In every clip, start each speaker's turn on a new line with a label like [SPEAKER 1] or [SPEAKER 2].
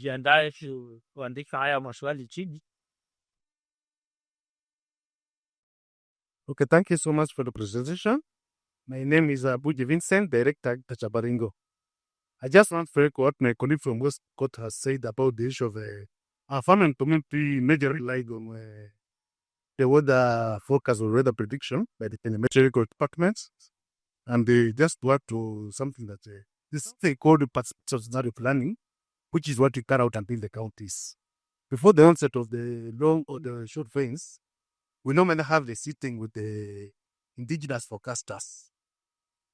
[SPEAKER 1] jiandae kuandika haya maswali chini.
[SPEAKER 2] Okay, thank you so much for the presentation. My name is Abuji Vincent, Director Tachabaringo. I just want to echo what my colleague from West Coast has said about the issue of our farming community majorly relied on the weather forecast or weather prediction by the meteorological departments. And they just work to something that this thing called participatory scenario planning, which is what we carry out until the counties. Before the onset of the long or the short rains, we normally have the sitting with the indigenous forecasters.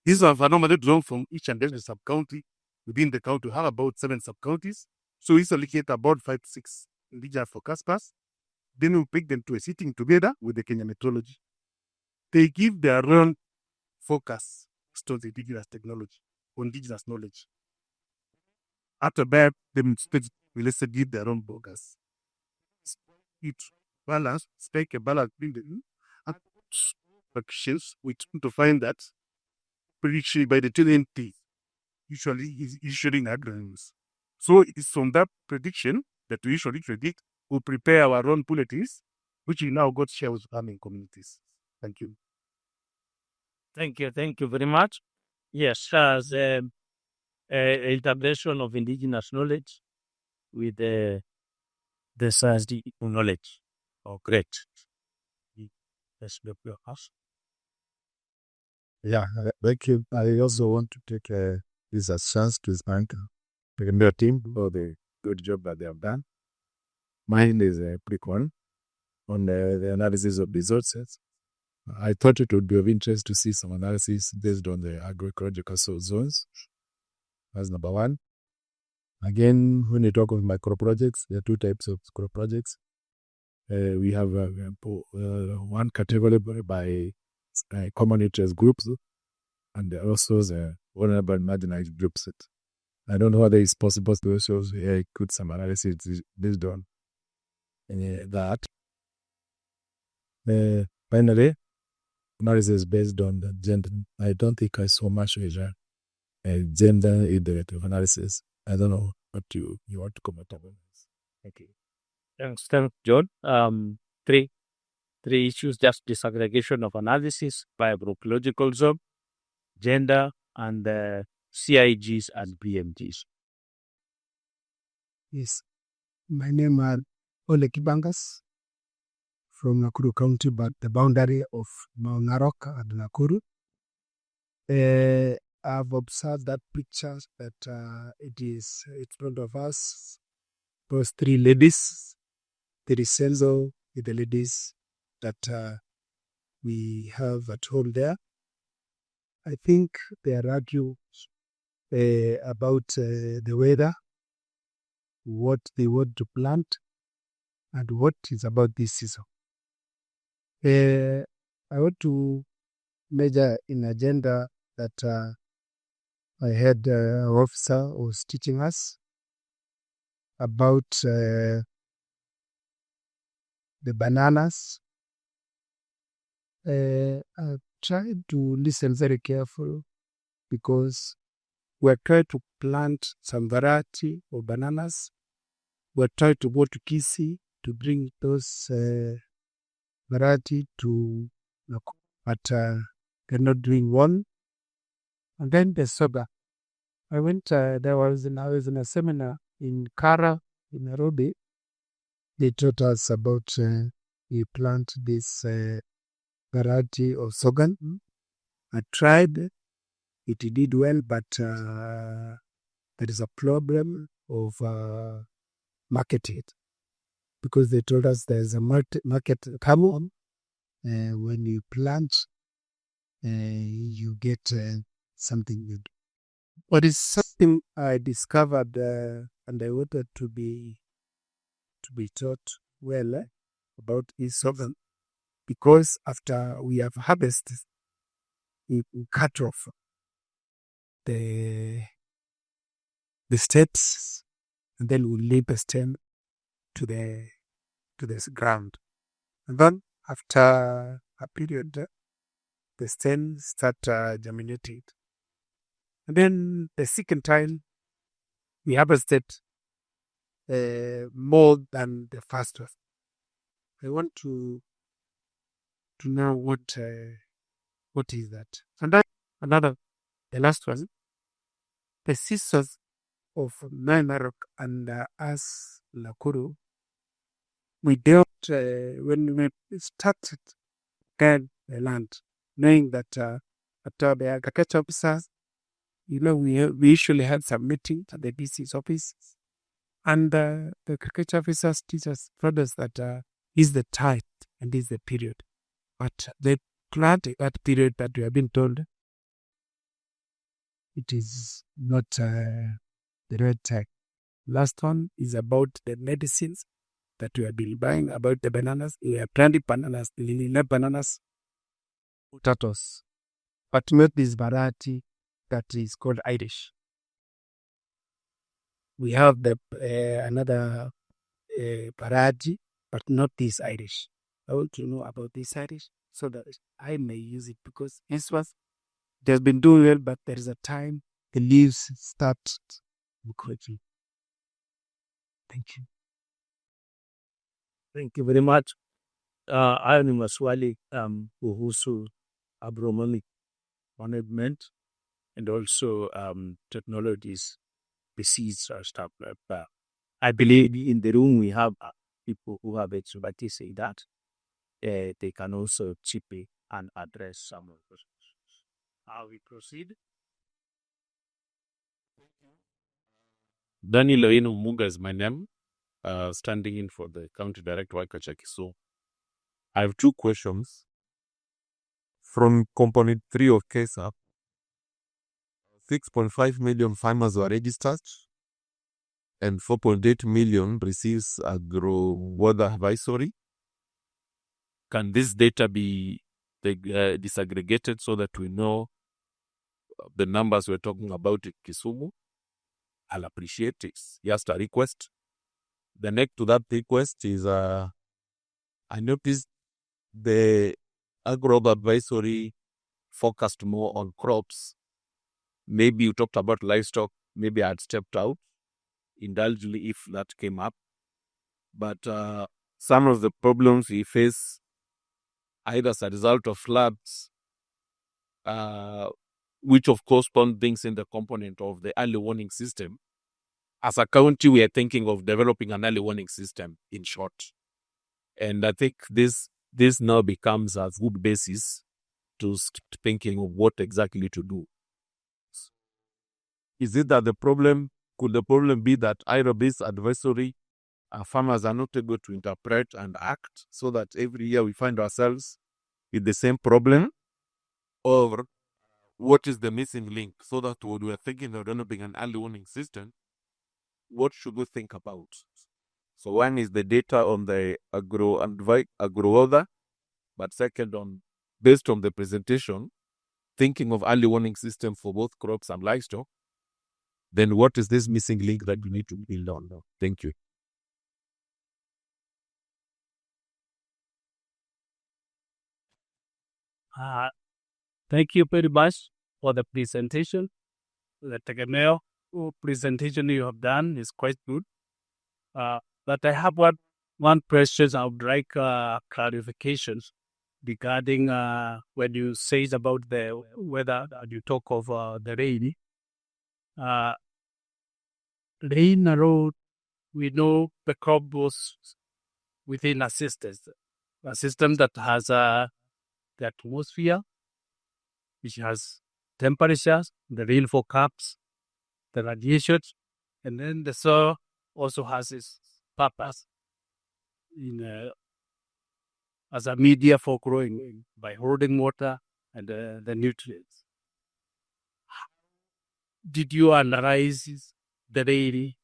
[SPEAKER 2] These are normally drawn from each and every sub-county. Within the county, we have about 7 sub-counties. So we allocate about 5 to 6 indigenous forecasters. Then we pick them to a sitting together with the Kenya Meteorology. They give their own focus to the indigenous technology or indigenous knowledge. After that, they will also give their own focus. It balance, strike a balance between the actions. We tend to find that prediction by the TNT usually is issuing agreements. So it is from that prediction that we usually predict, we prepare our own bulletins, which we now got share with farming communities. Thank you.
[SPEAKER 1] Thank you very much. Yes, as integration of indigenous knowledge with the scientific knowledge. Oh, great. Let's look your house.
[SPEAKER 3] Yeah, thank you. I also want to take this as a chance to thank the Tegemeo team for the good job that they have done. Mine is a quick one on the analysis of resources. I thought it would be of interest to see some analysis based on the agroecological zones. That's number one. Again, when you talk of micro projects, there are 2 types of micro projects. We have one category by common interest groups, and also the vulnerable and marginalized groups. I don't know whether it's possible to also put some analysis based on that. Finally, analysis based on the gender. I don't think I saw much gender iterative analysis. I don't know what you want to comment on this. Thank you.
[SPEAKER 1] Thanks, John. Three issues: just disaggregation of analysis by agroecological zone, gender, and CIGs and BMGs.
[SPEAKER 4] Yes, my name is Ole Kibangas from Nakuru County, but the boundary of Mount Narok and Nakuru. I've observed that picture that it's in front of us. Those 3 ladies, the Risenzo with the ladies that we have at home there. I think they are arguing about the weather, what they want to plant, and what is about this season. I want to measure in agenda that I had an officer who was teaching us about the bananas. I tried to listen very carefully because we're trying to plant some variety of bananas. We're trying to go to Kisii to bring those variety to Nakuru, but they're not doing one. And then the soda. I was in a seminar in Kara, in Nairobi. They taught us about we plant this variety of sorghum. I tried, it did well, but there is a problem of marketing it. Because they told us there's a market come on, when you plant, you get something good. But it's something I discovered and I wanted to be taught well about is sorghum, because after we have harvested, we cut off the steps, and then we leave the stem to the ground, and then after a period, the stems start germinating, and then the second time we harvested, more than the first one. I want to know what is that. And then another, the last one, the sisters of Narok and us Nakuru, we dealt when we started get the land, knowing that at the agriculture officers, we usually had some meeting at the DC's office, and the agriculture officers teachers told us that is the time and is the period. But the that period that we have been told, it is not the right time. Last one is about the medicines that we have been buying, about the bananas. We are planting bananas, bananas, potatoes, but not this variety that is called Irish. We have the another variety, but not this Irish. I want to know about this Irish so that I may use it, because this was it has been doing well, but there is a time the leaves start decaying. Thank you.
[SPEAKER 1] Thank you very much. Hayo ni maswali kuhusu agronomic management and also technologies, disease or stuff like that. I believe in the room we have people who have expertise in that. They can also chip in and address some of those. How we proceed?
[SPEAKER 5] Daniel Oino Muga is my name, standing in for the County Director Waikacha. So I have two questions. From Component 3 of KESA, 6.5 million farmers were registered and 4.8 million receives agro-weather advisory. Can this data be disaggregated so that we know the numbers we're talking about in Kisumu? I'll appreciate it. Just a request. The next to that request is I noticed the agro advisory focused more on crops. Maybe you talked about livestock. Maybe I had stepped out indulgently if that came up. But some of the problems we face either as a result of floods, which of course put things in the component of the early warning system. As a county, we are thinking of developing an early warning system, in short. And I think this now becomes a good basis to start thinking of what exactly to do. Is it that could the problem be that either-based advisory farmers are not able to interpret and act, so that every year we find ourselves with the same problem? Or what is the missing link, so that when we are thinking of developing an early warning system, what should we think about? So one is the data on the agro-weather, but second, based on the presentation, thinking of early warning system for both crops and livestock, then what is this missing link that we need to build on? Thank you.
[SPEAKER 6] Thank you very much for the presentation. The Tegemeo presentation you have done is quite good. But I have one question. I would like clarifications regarding when you say about the weather, you talk of the rain. Rain alone, we know the crop was within a system that has the atmosphere, which has temperatures, the rainfall caps, the radiation, and then the soil also has its purpose as a media for growing by holding water and the nutrients. Did you analyze the rain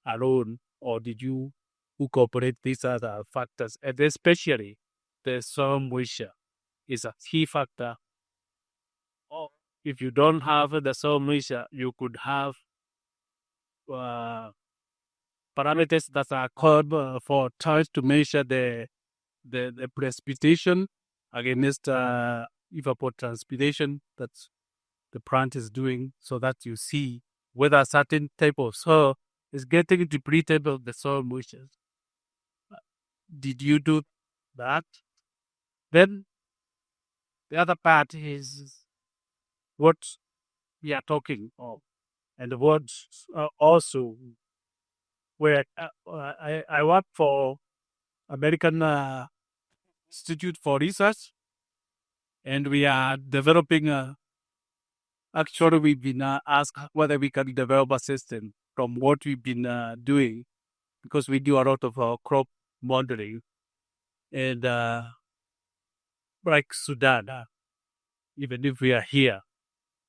[SPEAKER 6] alone, or did you incorporate these other factors? And especially the soil moisture is a key factor. Or if you don't have the soil moisture, you could have parameters that are called for trying to measure the precipitation against evapotranspiration that the plant is doing, so that you see whether a certain type of soil is getting depleted of the soil moisture. Did you do that? Then the other part is what we are talking of, and what also where I work for American Institute for Research, and we are developing actually, we've been asked whether we can develop a system from what we've been doing, because we do a lot of crop modeling. And like Sudan, even if we are here,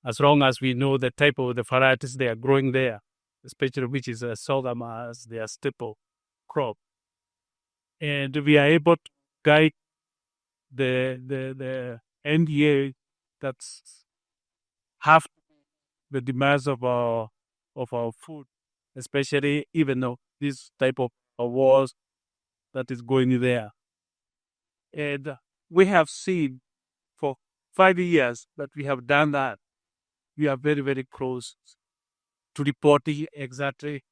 [SPEAKER 6] as long as we know the type of the varieties they are growing there, especially which is sorghum as their staple crop, and we are able to guide the NDA that's have the demands of our food, especially even though this type of wars that is going there. And we have seen for 5 years that we have done that. We are very, very close to reporting exactly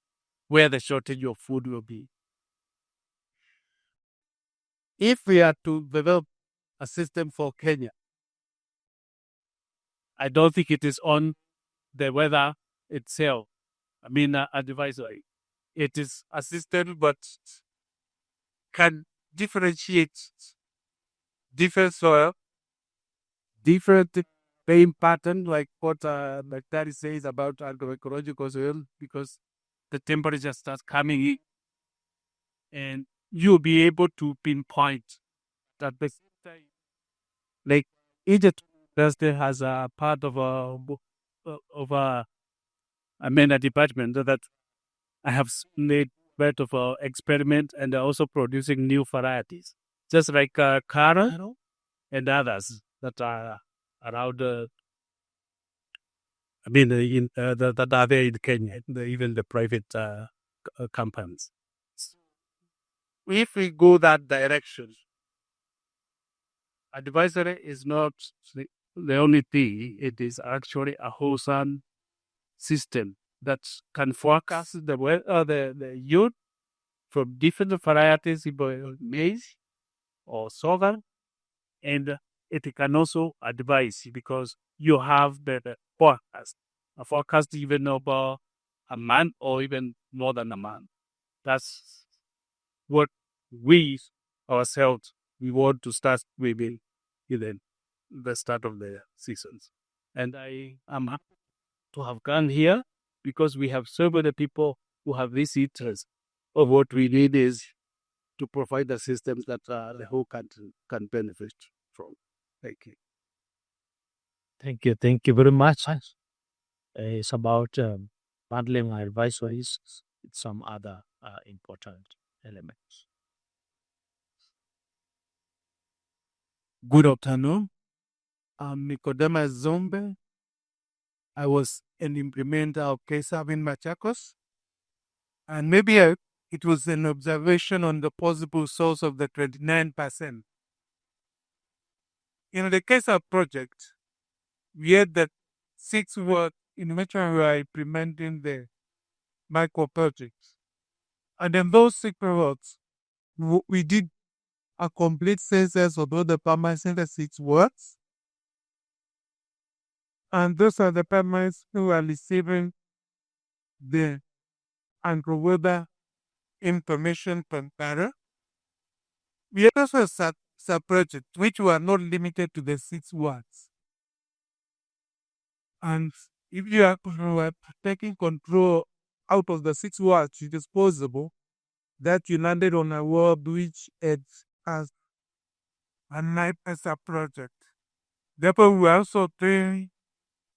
[SPEAKER 6] where the shortage of food will be. If we are to develop a system for Kenya, I don't think it is on the weather itself. I mean, advisory. It is a system, but can differentiate different soil, different rain pattern, like what like Daddy says about agroecological soil, because the temperature starts coming in, and you'll be able to pinpoint that the like Egypt Thursday has a part of a a department that I have made part of a experiment, and they're also producing new varieties, just like Kara and others that are around. That are there in Kenya, even the private companies. If we go that direction, advisory is not the only thing. It is actually a wholesome system that can forecast the weather, the yield from different varieties, either maize or sorghum, and it can also advise because you have the forecast, a forecast even about a month or even more than a month. That's what we ourselves we want to start with in the start of the seasons. And I am happy to have gone here because we have so many people who have this interest of what we need is to provide the systems that the whole country can benefit from. Thank you.
[SPEAKER 1] Thank you. Thank you very much. It's about bundling our advisories with some other important elements.
[SPEAKER 6] Good afternoon. I'm Nicodemus Zombe. I was an implementer of KSAB in Machakos. And maybe it was an observation on the possible source of the 29%. In the KSAB project, we had that 6 words in which we were implementing the micro projects. And in those 6 words, we did a complete census of all the farmers in the 6 words. And those are the farmers who are receiving the agro-weather information from Para. We also have sub-projects which were not limited to the 6 words. And if you are taking control out of the 6 words, it is possible that you landed on a word which is as a 9% project. Therefore, we are also doing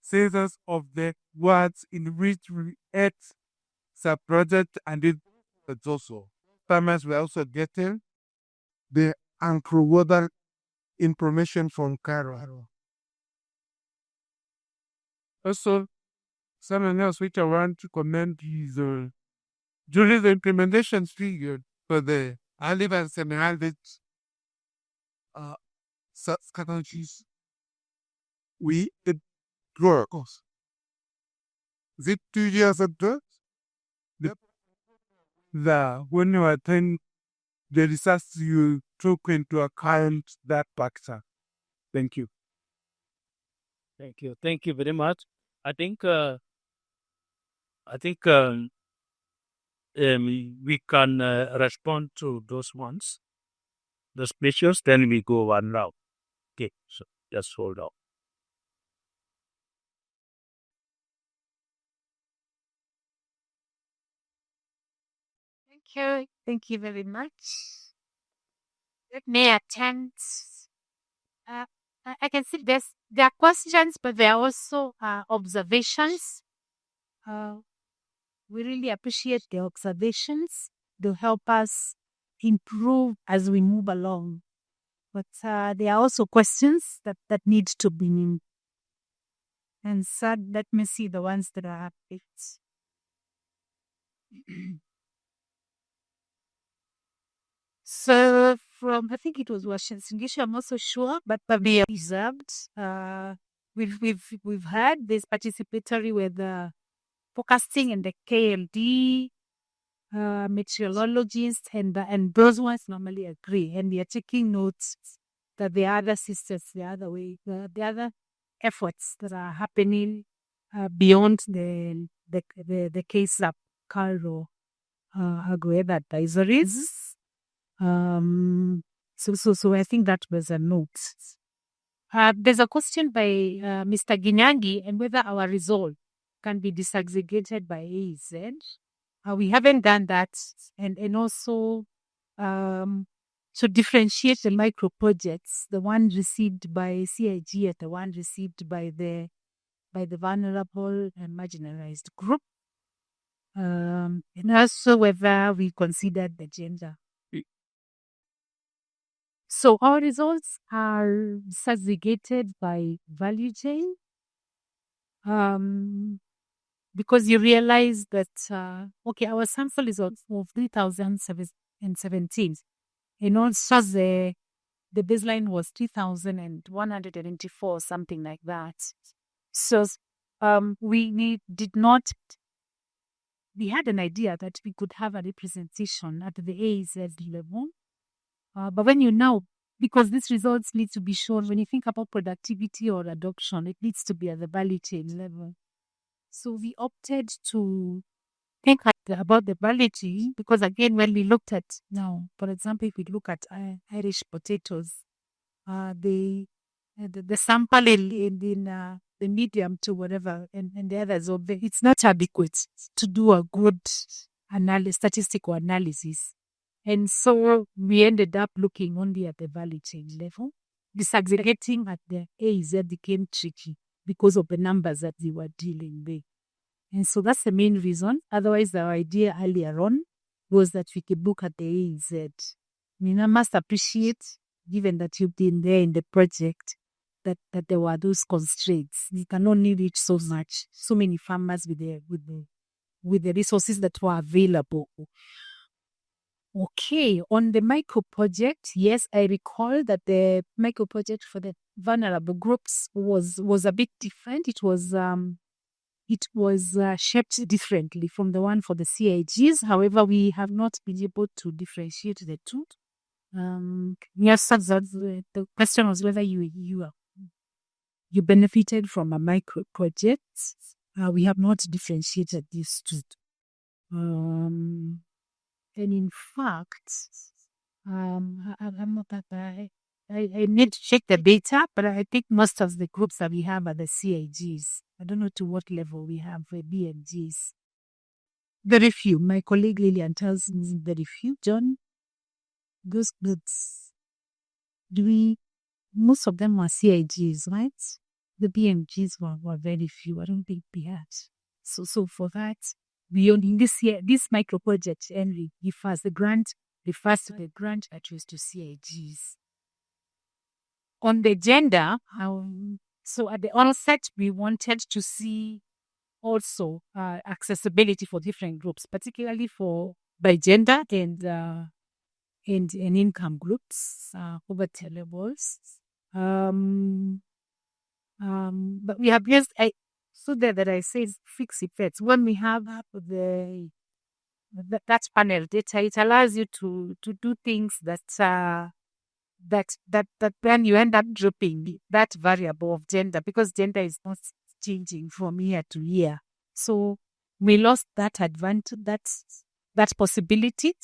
[SPEAKER 6] census of the words in which we add sub-project, and it's also farmers were also getting the agro-weather information from Caro. Also, something else which I want to comment is during the implementation period for the olive and semi-arid strategies, we did grow, of course. Is it 2 years ago?
[SPEAKER 4] when you attend the research, you took into account that factor. Thank you.
[SPEAKER 1] Thank you. Thank you very much. I think we can respond to those ones, the questions. Then we go one round. Okay, so just hold on.
[SPEAKER 7] Thank you. Thank you very much. Let me attempt. Uh, I can see there are questions, but there are also observations. We really appreciate the observations. They'll help us improve as we move along. But there are also questions that need to be answered. Let me see the ones that are picked. So from, I think it was Washington, I'm not so sure, but probably observed. We've had this participatory with forecasting and the KLD, meteorologists, and those ones normally agree, and we are taking notes that the other systems, the other way, the other efforts that are happening beyond the case of Cairo Agueda advisories. So I think that was a note. There's a question by Mr. Ginyangi and whether our result can be disaggregated by AZ. We haven't done that, and also to differentiate the micro projects, the one received by CIG and the one received by the vulnerable and marginalized group, and also whether we considered the gender. So our results are segregated by value chain, because you realize that, okay, our sample is of 3,017, and also the baseline was 3,184, something like that. So we had an idea that we could have a representation at the AZ level. But when you now, because these results need to be shown, when you think about productivity or adoption, it needs to be at the value chain level. So we opted to think about the value chain because, again, when we looked at now, for example, if we look at Irish potatoes, the sample in the medium to whatever, and the others, it's not adequate to do a good statistical analysis. And so we ended up looking only at the value chain level. Disaggregating at the AZ became tricky because of the numbers that we were dealing with. And so that's the main reason. Otherwise, our idea earlier on was that we could look at the AZ. I mean, I must appreciate, given that you've been there in the project, that there were those constraints. We can only reach so many farmers with the resources that were available. Okay, on the micro project, yes, I recall that the micro project for the vulnerable groups was a bit different. It was shaped differently from the one for the CIGs. However, we have not been able to differentiate the two. Yes, the question was whether you benefited from a micro project. We have not differentiated these two. And in fact, I'm not that I need to check the data, but I think most of the groups that we have are the CIGs. I don't know to what level we have BMGs. Very few. My colleague Lillian tells me very few. John, those groups, most of them were CIGs, right? The BMGs were very few. I don't think we had. So for that, beyond in this year, this micro project, Henry refers to the grant that was to CIGs. On the gender, so at the onset, we wanted to see also accessibility for different groups, particularly by gender and income groups, poverty levels. But we have just that I say fixed effects when we have the that panel data, it allows you to do things that then you end up dropping that variable of gender, because gender is not changing from year to year. So we lost that advantage, that possibility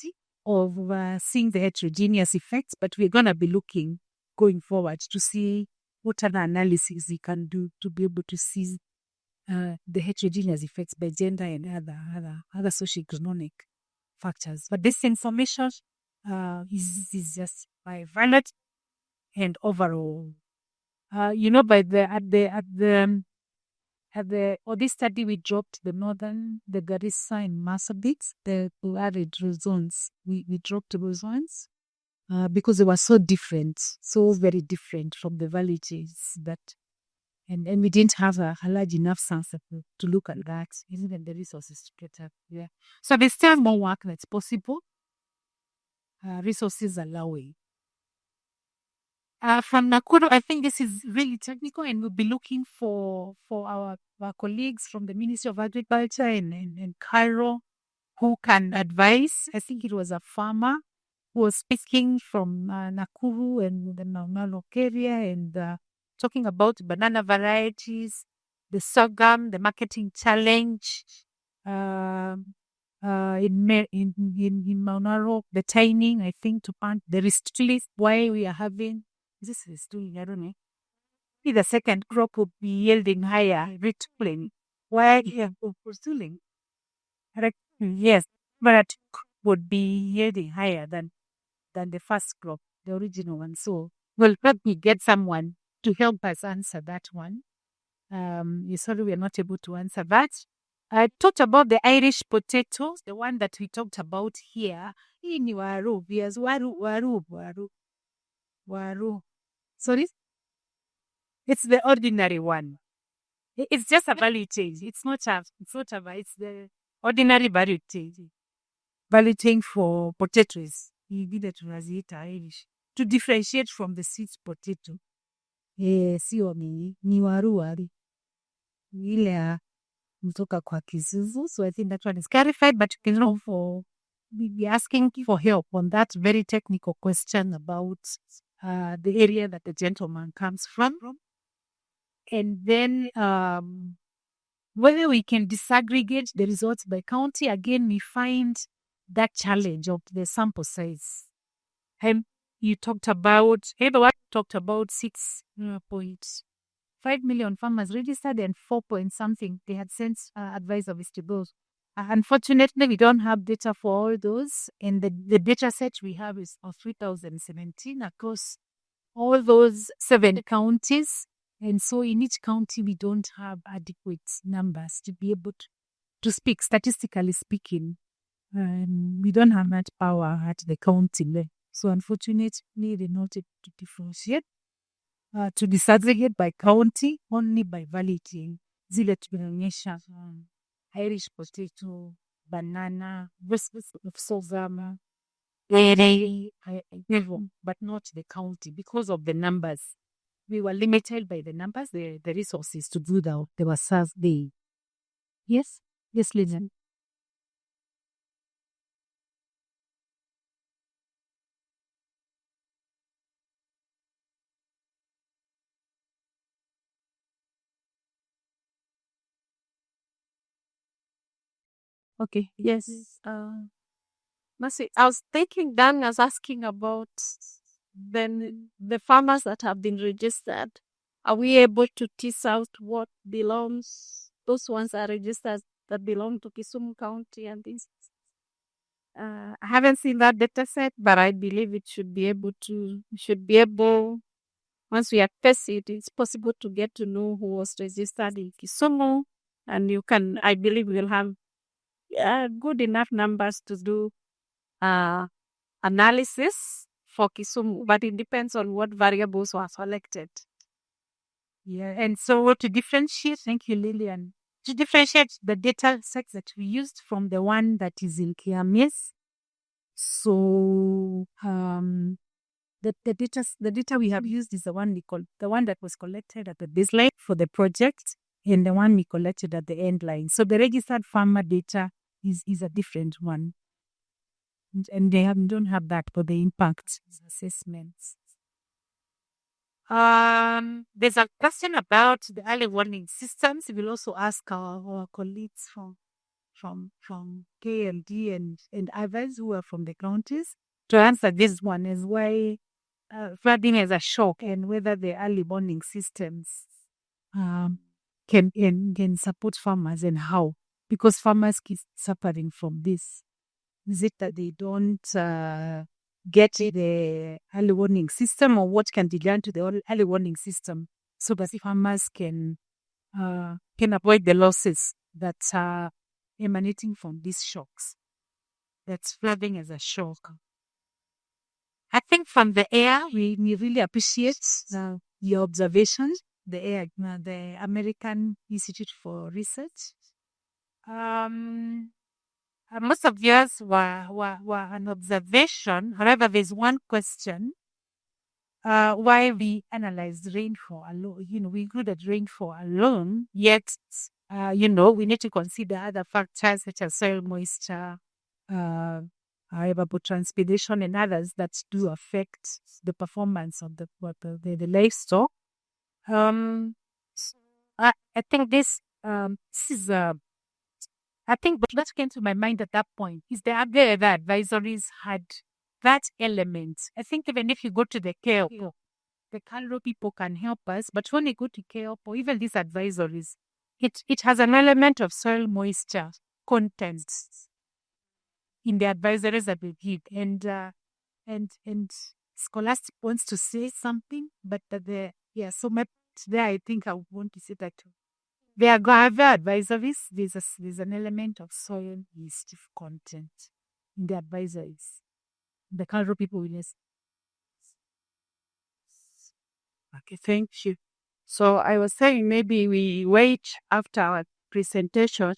[SPEAKER 7] of seeing the heterogeneous effects, but we're going to be looking going forward to see what other analysis we can do to be able to see the heterogeneous effects by gender and other socioeconomic factors. But this information is just by valid and overall. By this study we dropped the Garissa and Marsabit, the arid zones. We dropped those ones because they were so different, so very different from the villages that. And we didn't have a large enough sample to look at that, even the resources to get up there. So there's still more work that's possible. Resources allowing. From Nakuru, I think this is really technical, and we'll be looking for our colleagues from the Ministry of Agriculture in Cairo who can advise. I think it was a farmer who was speaking from Nakuru and the Maunalok area and talking about banana varieties, the sorghum, the marketing challenge, in Maunaro, the tining, I think, to plant the restrict why we are having this is doing, I don't know. The second crop would be yielding higher retooling. Why pursuing? Yes, but would be yielding higher than the first crop, the original one. So we'll probably get someone to help us answer that one. Sorry, we are not able to answer that. I talked about the Irish potatoes, the one that we talked about here. In Waru, yes, Waru. Sorry? It's the ordinary one. It's just a value change. It's the ordinary value change. Value change for potatoes. Vile tunaziita Irish. To differentiate from the sweet potato. Sio ni waru. Ile ya mtoka kwa Kisuzu. So I think that one is clarified, but you can know be asking for help on that very technical question about the area that the gentleman comes from. And then whether we can disaggregate the results by county, again, we find that challenge of the sample size. And you talked about, everyone talked about 6.5 million farmers registered and 4 point something they had sent advice of vegetables. Unfortunately, we don't have data for all those. And the data set we have is of 2017 across all those 7 counties. And so in each county, we don't have adequate numbers to be able to speak, statistically speaking. We don't have much power at the county level. So unfortunately, they're not able to differentiate, to disaggregate by county, only by validity. Zile tumeonyesha Irish potato, banana, sorghum, but not the county because of the numbers. We were limited by the numbers, the resources to do that. There was Thursday. Yes, listen. Okay, yes.
[SPEAKER 8] Mercy, I was thinking Dan was asking about then the farmers that have been registered. Are we able to tease out what belongs? Those ones are registered that belong to Kisumu County and things. I haven't seen that data set, but I believe it should be able to. Once we access it, it's possible to get to know who was registered in Kisumu, and I believe we'll have good enough numbers to do analysis for Kisumu, but it depends on what variables were selected.
[SPEAKER 7] Yeah, and so to differentiate, thank you, Lillian, to differentiate the data sets that we used from the one that is in KMS. So the data we have used is the one that was collected at the baseline for the project, and the one we collected at the end line. So the registered farmer data is a different one. and they don't have that for the impact assessments. There's a question about the early warning systems. We'll also ask our colleagues from KLD and others who are from the counties to answer this one, is why flooding is a shock and whether the early warning systems can support farmers and how, because farmers keep suffering from this. Is it that they don't get the early warning system, or what can be done to the early warning system so that farmers can avoid the losses that are emanating from these shocks? That's flooding as a shock. I think from the air, we really appreciate your observations. The air, the American Institute for Research. Most of yours were an observation. However, there's one question. Why we analyzed rainfall alone? We included rainfall alone, yet, we need to consider other factors such as soil moisture, evapotranspiration, and others that do affect the performance of the livestock. I think this is I think what came to my mind at that point is the other advisories had that element. I think even if you go to the KLO, the KLO people can help us, but when you go to KLO, even these advisories, it has an element of soil moisture content in the advisories that we give. And Scholastic wants to say something, but so there I think I want to say that there are other advisories. There's an element of soil yeast content in the advisories. The cultural people will listen. Okay, thank you. So I was saying maybe we wait after our presentation,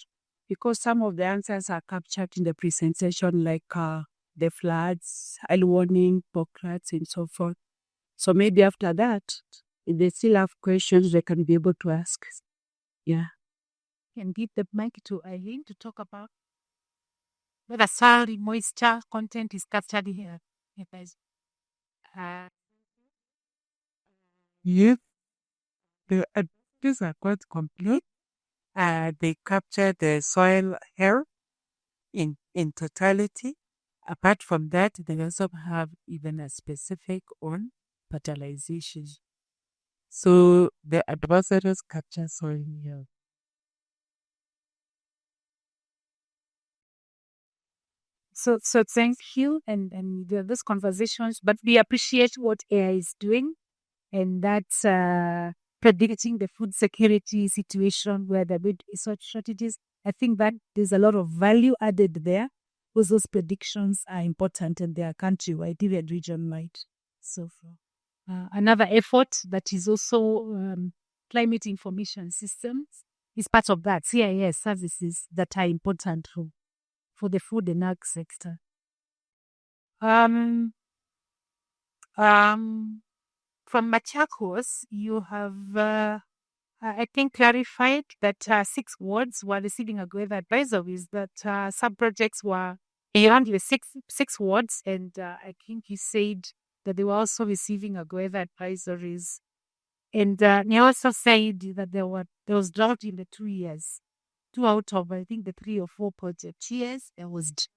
[SPEAKER 7] because some of the answers are captured in the presentation, like the floods, early warning, pockets, and so forth. So maybe after that, if they still have questions, they can be able to ask. Yeah. Can give the mic to Eileen to talk about whether soil moisture content is captured here.
[SPEAKER 9] Yes, these are quite complete. They capture the soil health in totality. Apart from that, they also have even a specific on fertilization. So the advisors capture soil health.
[SPEAKER 7] So thank you and those conversations, but we appreciate what AI is doing, and that's predicting the food security situation where there will be such shortages. I think that there's a lot of value added there, because those predictions are important and they are countrywide, even region-wide. So another effort that is also climate information systems is part of that. CIS services that are important for the food and ag sector. From Machakos, you have, I think, clarified that 6 wards were receiving agricultural advisories, that some projects were around the six wards, and I think you said that they were also receiving agricultural advisories. And you also said that there was drought in the 2 years. 2 out of, I think, the 3 or 4 project years, there was drought,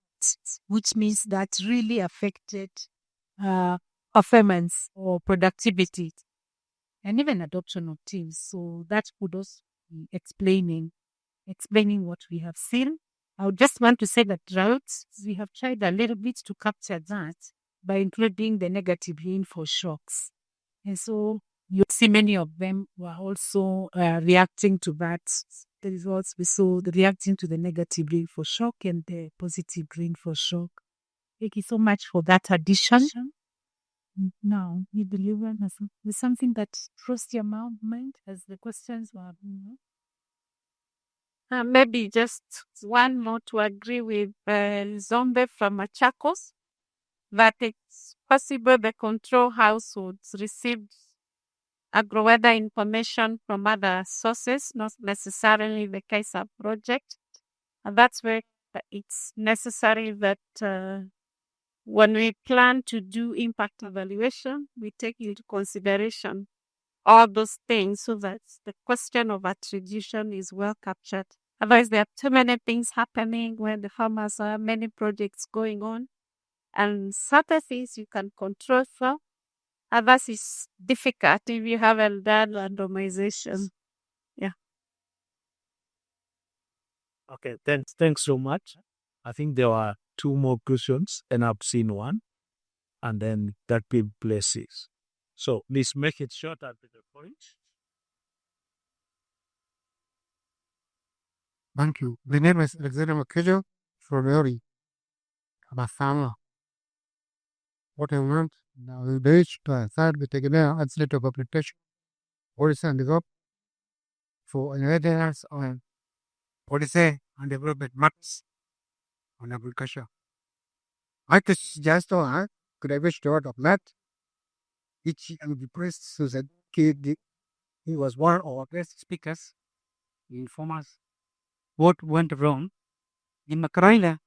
[SPEAKER 7] which means that really affected performance or productivity and even adoption of teams. So that could also be explaining what we have seen. I would just want to say that droughts, we have tried a little bit to capture that by including the negative rainfall shocks. And so you see many of them were also reacting to that. The results we saw, reacting to the negative rainfall shock and the positive rainfall shock. Thank you so much for that addition. Now, you believe there's something that crossed your mind as the questions were.
[SPEAKER 8] Maybe just one more to agree with Zombe from Machakos, that it's possible the control households received agro-weather information from other sources, not necessarily the CAISA project. And that's where it's necessary that when we plan to do impact evaluation, we take into consideration all those things so that the question of attribution is well captured. Otherwise, there are too many things happening when the farmers have many projects going on, and certain things you can control for. Others is difficult if you haven't done randomization.
[SPEAKER 1] Okay, thanks so much. I think there are two more questions, and I've seen one, and then that be places. So please make it short and to the point.
[SPEAKER 4] Thank you. The name is Alexander Makejo from Eri. I'm a farmer. What I want now is reach to start with Tegemeo and state of application. Policy and develop for inheritance on policy and development maps on agriculture. I could suggest could I wish to order of that each and the priest so that he was one of our best speakers in inform us what went wrong in Makarina,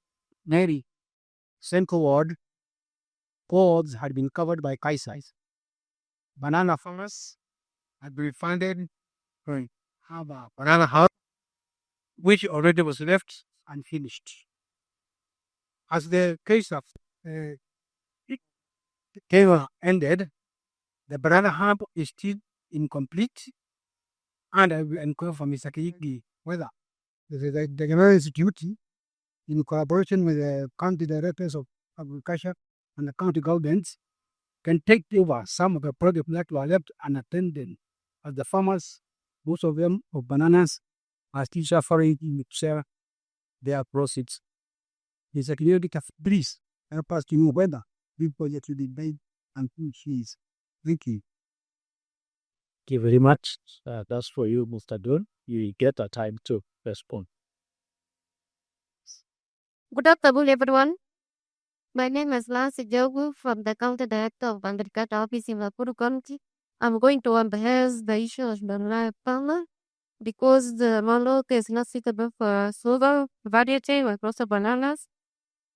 [SPEAKER 4] Neri, Central Ward. Pods had been covered by kaisais. Banana farmers had been funded to have a banana house, which already was left unfinished. As the case of Keva ended, the banana hub is still incomplete, and I will inquire from Mr. Kiyiki whether the Tegemeo's duty, in collaboration with the county directors of agriculture and the county governments, can take over some of the projects that were left unattended, as the farmers, most of them of bananas, are still suffering to sell their proceeds. Mr. Kiyiki, please help us to know whether this project will be made and fees. Thank you.
[SPEAKER 1] Thank you very much. That's for you, Mr. Don. You get a time to respond.
[SPEAKER 10] Good afternoon, everyone. My name is Lancy Jogu from the County Director of Agriculture Office in Nakuru County. I'm going to address the issue of banana farmer because the malloc is not suitable for sugar variety or also bananas,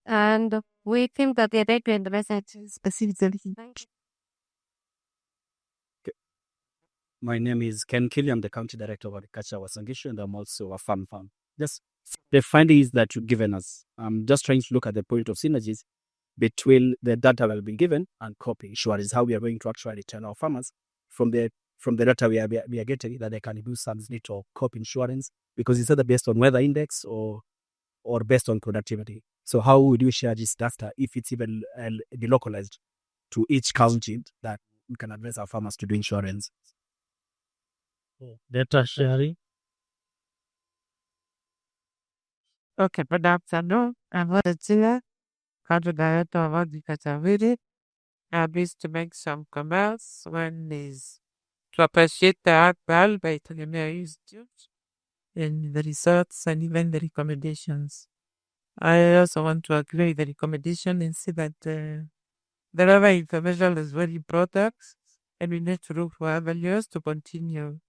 [SPEAKER 10] and we think that they need to address it specifically.
[SPEAKER 6] My name is Ken Kelly. I'm the County Director of Agriculture Wasangishua, and I'm also a farm. Just the findings that you've given us. I'm just trying to look at the point of synergies between the data that have been given and crop insurance, how we are going to actually tell our farmers from the data we are getting that they can do some little crop insurance, because it's either based on weather index or based on productivity. So how would you share this data if it's even delocalized to each county that we can advise our farmers to do insurance?
[SPEAKER 1] Data sharing.
[SPEAKER 9] Okay, good afternoon. I'm Tina, Country Director of Agriculture Village. I'm pleased to make some comments. One is to appreciate the hard work by Tegemeo Institute and the results and even the recommendations. I also want to agree with the recommendation and see that the relevant information is very important, and we need to look for avenues to continue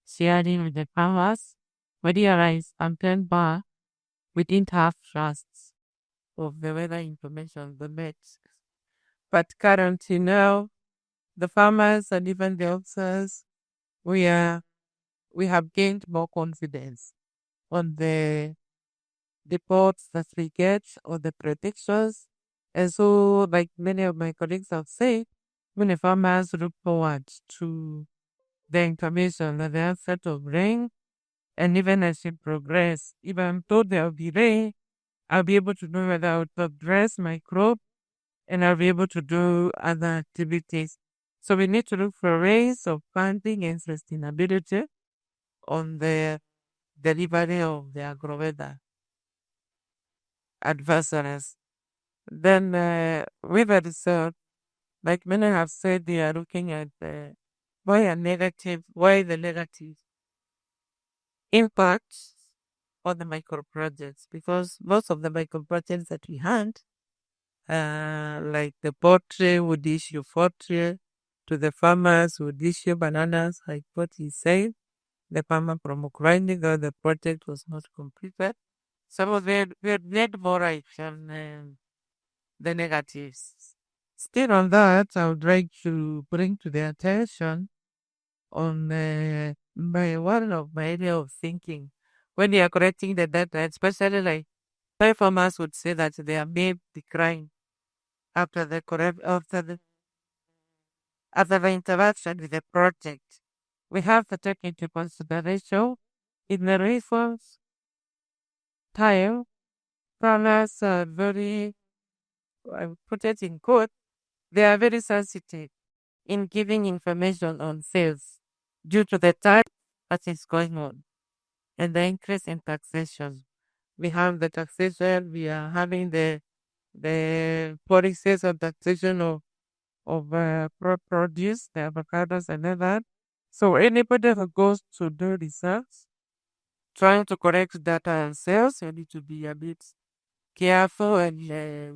[SPEAKER 9] sharing with the farmers. We realize and plan bar, we didn't have trusts of the weather information, the METs. But currently now, the farmers and even the officers, we have gained more confidence on the reports that we get or the predictions. And so, like many of my colleagues have said, when the farmers look forward to the information that they have set of rain, and even as it progress, even though there will be rain, I'll be able to know whether I would progress my crop, and I'll be able to do other activities. So we need to look for ways of funding and sustainability on the delivery of the agro-weather adversaries. Then with the research, like many have said, they are looking at why the negative impacts on the micro projects, because most of the micro projects that we had, like the poultry would issue poultry to the farmers, would issue bananas, like what he said. The farmer from grinding or the project was not completed. Some of them we had more action the negatives. Still on that, I would like to bring to their attention on one of my area of thinking. When they are correcting the data, especially like performers would say that they are may decline after the interaction with the project. We have to take into consideration in the resource time, farmers are very, I would put it in quote, they are very sensitive in giving information on sales due to the time that is going on and the increase in taxation. We have the taxation, we are having the policies of taxation of produce, the avocados and all that. So anybody who goes to do research, trying to correct data and sales, you need to be a bit careful and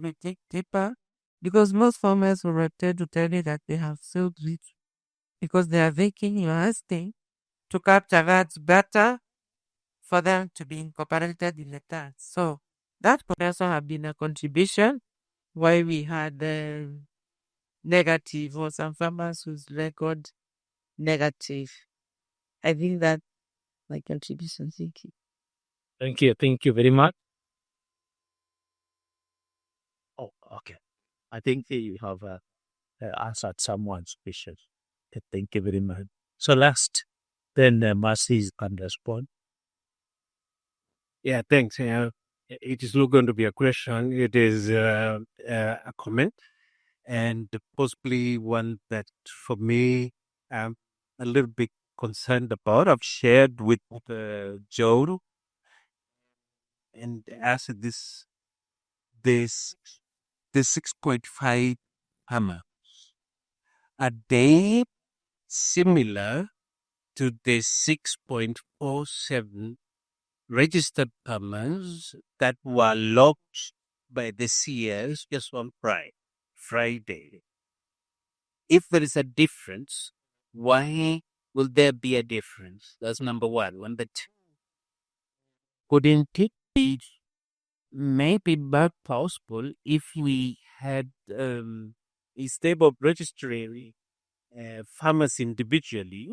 [SPEAKER 9] we dig deeper because most farmers will tend to tell you that they have sold it because they are making your asking to capture that better for them to be incorporated in the tax. So that could also have been a contribution why we had negative or some farmers whose record negative. I think that my contribution. Thank you.
[SPEAKER 1] Thank you. Thank you very much. Oh, okay. I think you have answered someone's question. Thank you very much. So last, then Mercy can respond.
[SPEAKER 11] Yeah, thanks. It is not going to be a question. It is a comment, and possibly one that, for me, I'm a little bit concerned about. I've shared with Joe and asked this 6.5 hammer. Are they similar to the 6.47 registered hammers that were logged by the CS just on Friday? If there is a difference, why will there be a difference? That's number one. Couldn't it be maybe more possible if we had instead of registering farmers individually,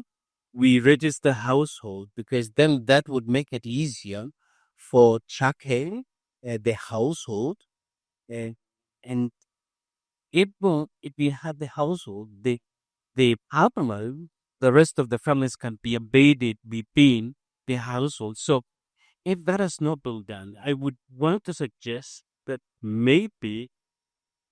[SPEAKER 11] we register household, because then that would make it easier for tracking the household, and and if we have the household, the farmer, the rest of the families can be embedded within the household. So if that is not been done, I would want to suggest that maybe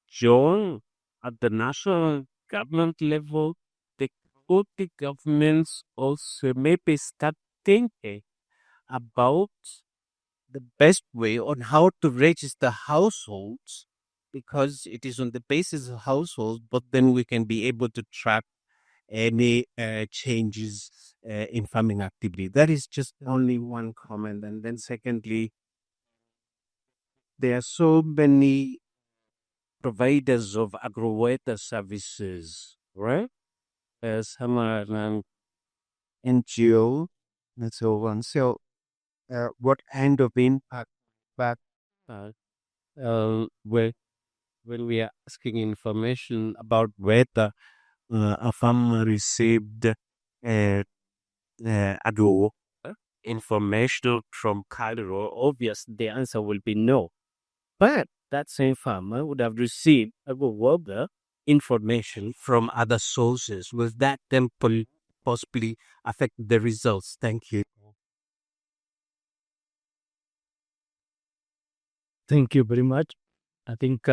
[SPEAKER 11] John, at the national government level, the county governments also maybe start thinking about the best way on how to register households, because it is on the basis of households, but then we can be able to track any changes in farming activity. That is just only one comment. And then secondly, there are so many providers of agro-water services, right? Some are NGO and so on. So what kind of impact back when we are asking information about whether a farmer received agro information from Cairo, obvious the answer will be no. But that same farmer would have received agro information from other sources. Will that then possibly affect the results? Thank you.
[SPEAKER 1] Thank you very much. I think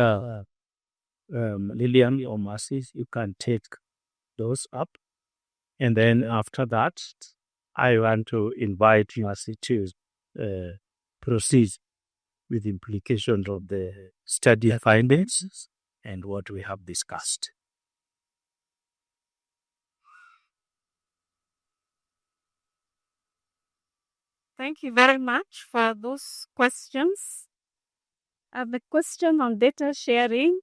[SPEAKER 1] Lillian or Mercy, you can take those up. And then after that, I want to invite Mercy to proceed with implications of the study findings and what we have discussed.
[SPEAKER 8] Thank you very much for those questions. The question on data sharing,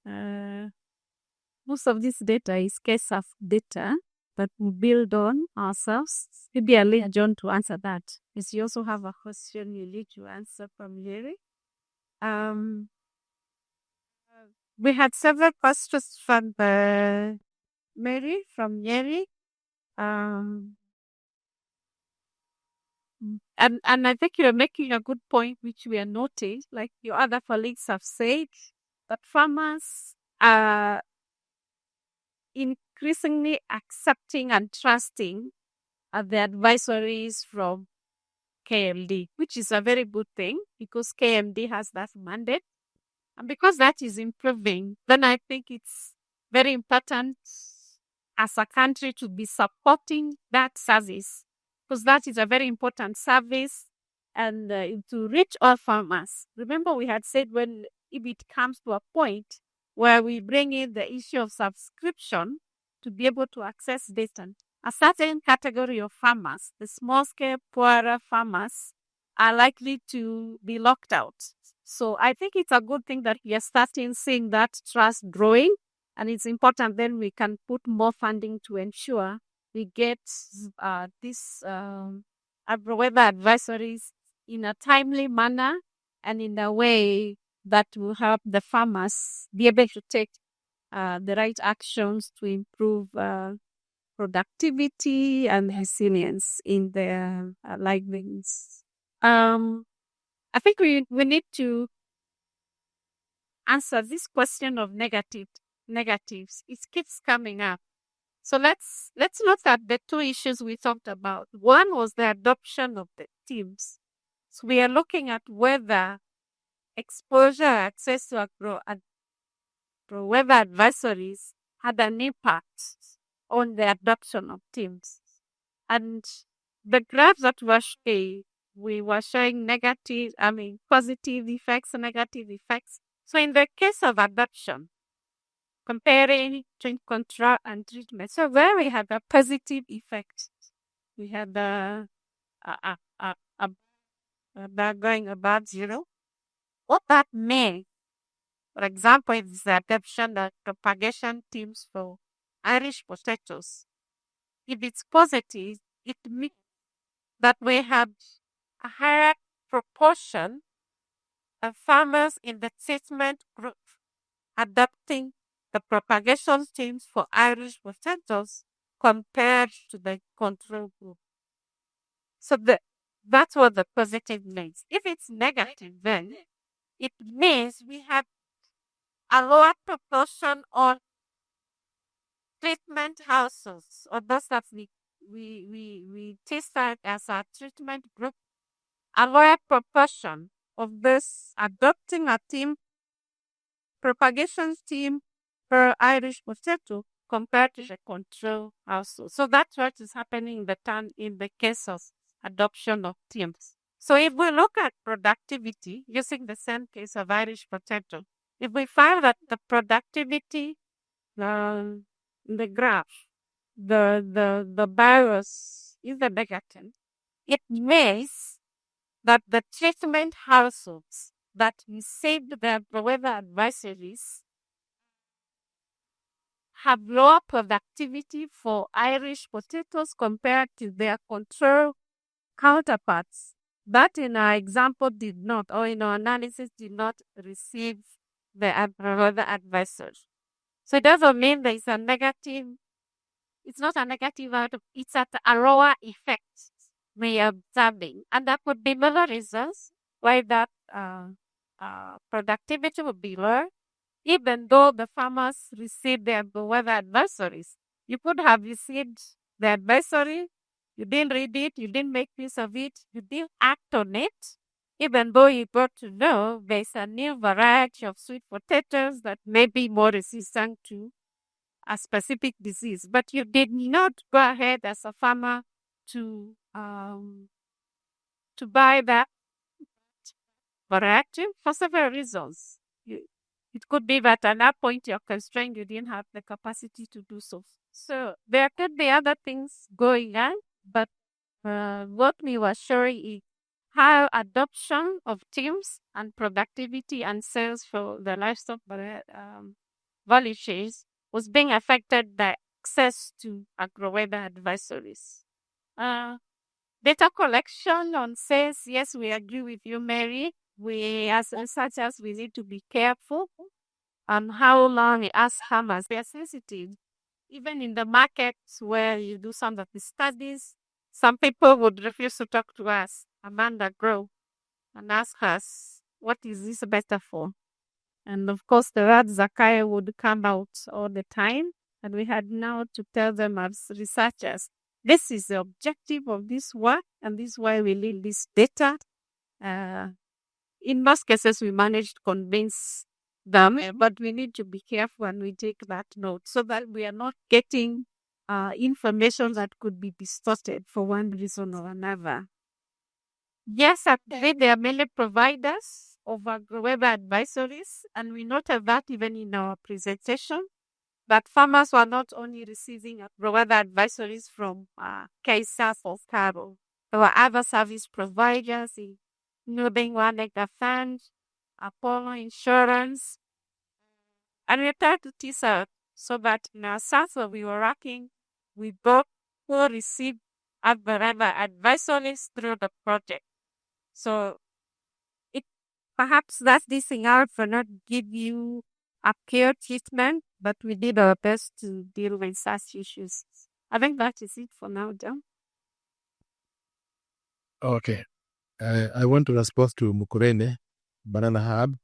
[SPEAKER 8] most of this data is case of data that we build on ourselves. Maybe I'll leave John to answer that. If you also have a question you need to answer from Jerry. we had several questions from Mary from Yeri. And I think you're making a good point, which we are noting, like your other colleagues have said, that farmers are increasingly accepting and trusting the advisories from KMD, which is a very good thing because KMD has that mandate. And because that is improving, then I think it's very important as a country to be supporting that service because that is a very important service and to reach all farmers. Remember, we had said if it comes to a point where we bring in the issue of subscription to be able to access data, a certain category of farmers, the small scale, poorer farmers, are likely to be locked out. So I think it's a good thing that we are starting seeing that trust growing, and it's important then we can put more funding to ensure we get these agro-weather advisories in a timely manner and in a way that will help the farmers be able to take the right actions to improve productivity and resilience in their livelihoods. I think we need to answer this question of negatives. It keeps coming up. So let's look at the two issues we talked about. One was the adoption of the teams. So we are looking at whether exposure, access to agro-weather advisories had an impact on the adoption of teams. And the graphs that we were showing positive effects, negative effects. So in the case of adoption, comparing control and treatment, so where we had a positive effect, we had the going above zero. What that means, for example, is the adoption of propagation teams for Irish potatoes. If it's positive, it means that we have a higher proportion of farmers in the treatment group adopting the propagation teams for Irish potatoes compared to the control group. So that's what the positive means. If it's negative, then it means we have a lower proportion of treatment houses, or those that we tested as a treatment group, a lower proportion of this adopting a team, propagation team per Irish potato compared to the control household. So that's what is happening in the case of adoption of teams. So if we look at productivity using the same case of Irish potato, if we find that the productivity, the graph, the virus is the negative, it means that the treatment households that received the weather advisories have lower productivity for Irish potatoes compared to their control counterparts that in our example did not, or in our analysis did not receive the weather advisory. So it doesn't mean there is a negative, it's not a negative outcome, it's at a lower effect we are observing. And that could be many reasons why that productivity would be lower, even though the farmers received their weather advisories. You could have received the advisory, you didn't read it, you didn't make use of it, you didn't act on it, even though you got to know there's a new variety of sweet potatoes that may be more resistant to a specific disease. But you did not go ahead as a farmer to buy that variety for several reasons. It could be that at that point you're constrained, you didn't have the capacity to do so. So there could be other things going on, but what we were showing is how adoption of teams and productivity and sales for the livestock value chains was being affected by access to agro-weather advisories. Data collection on sales, yes, we agree with you, Mary. We, as researchers, we need to be careful and how long we ask farmers. We are sensitive. Even in the markets where you do some of the studies, some people would refuse to talk to us, Amanda Grow, and ask us, what is this better for? And of course, the word Zakai would come out all the time. And we had now to tell them as researchers, this is the objective of this work, and this is why we need this data. In most cases, we managed to convince them, but we need to be careful when we take that note so that we are not getting information that could be distorted for one reason or another. Yes, actually, there are many providers of agro-weather advisories, and we noted that even in our presentation, that farmers were not only receiving agro-weather advisories from KSAF or CARO. There were other service providers, including One Acre Fund, Apollo Insurance, and we tried to tease out so that in our sample we were working with both who received agro-weather advisories through the project. So it perhaps that's this thing out for not give you a care treatment, but we did our best to deal with such issues. I think that is it for now, John.
[SPEAKER 3] Okay. I want to respond to Mukurene, Banana Hub.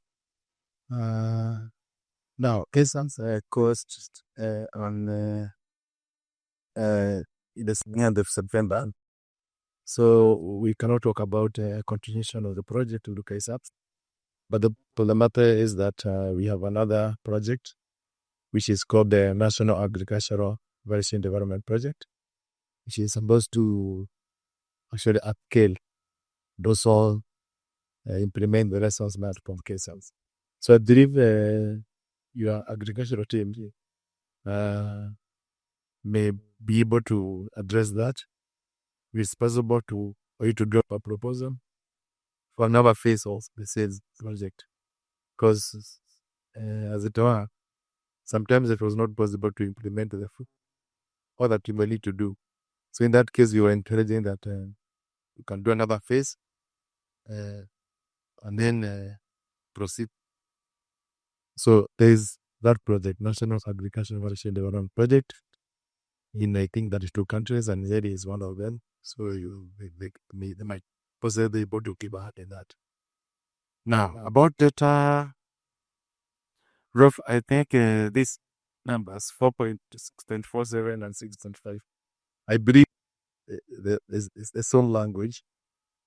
[SPEAKER 3] Now, Kesan's cost on in the end of September. So we cannot talk about continuation of the project to the KSAPs. But the matter is that we have another project, which is called the National Agricultural Variation Development Project, which is supposed to actually upscale those all implement the lessons learned from KSAPs. So I believe your agricultural team may be able to address that. It's possible for you to drop a proposal for another phase of the sales project. Because as it were, sometimes it was not possible to implement all that you may need to do. So in that case, you are encouraging that you can do another phase and then proceed. So there is that project, National Agricultural Variation Development Project, in I think that is 2 countries, and Nigeria is one of them. So they might possibly be able to keep a hand in that. Now, about data, rough, I think these numbers 4.6.47 and 6.5. I believe there's its own language,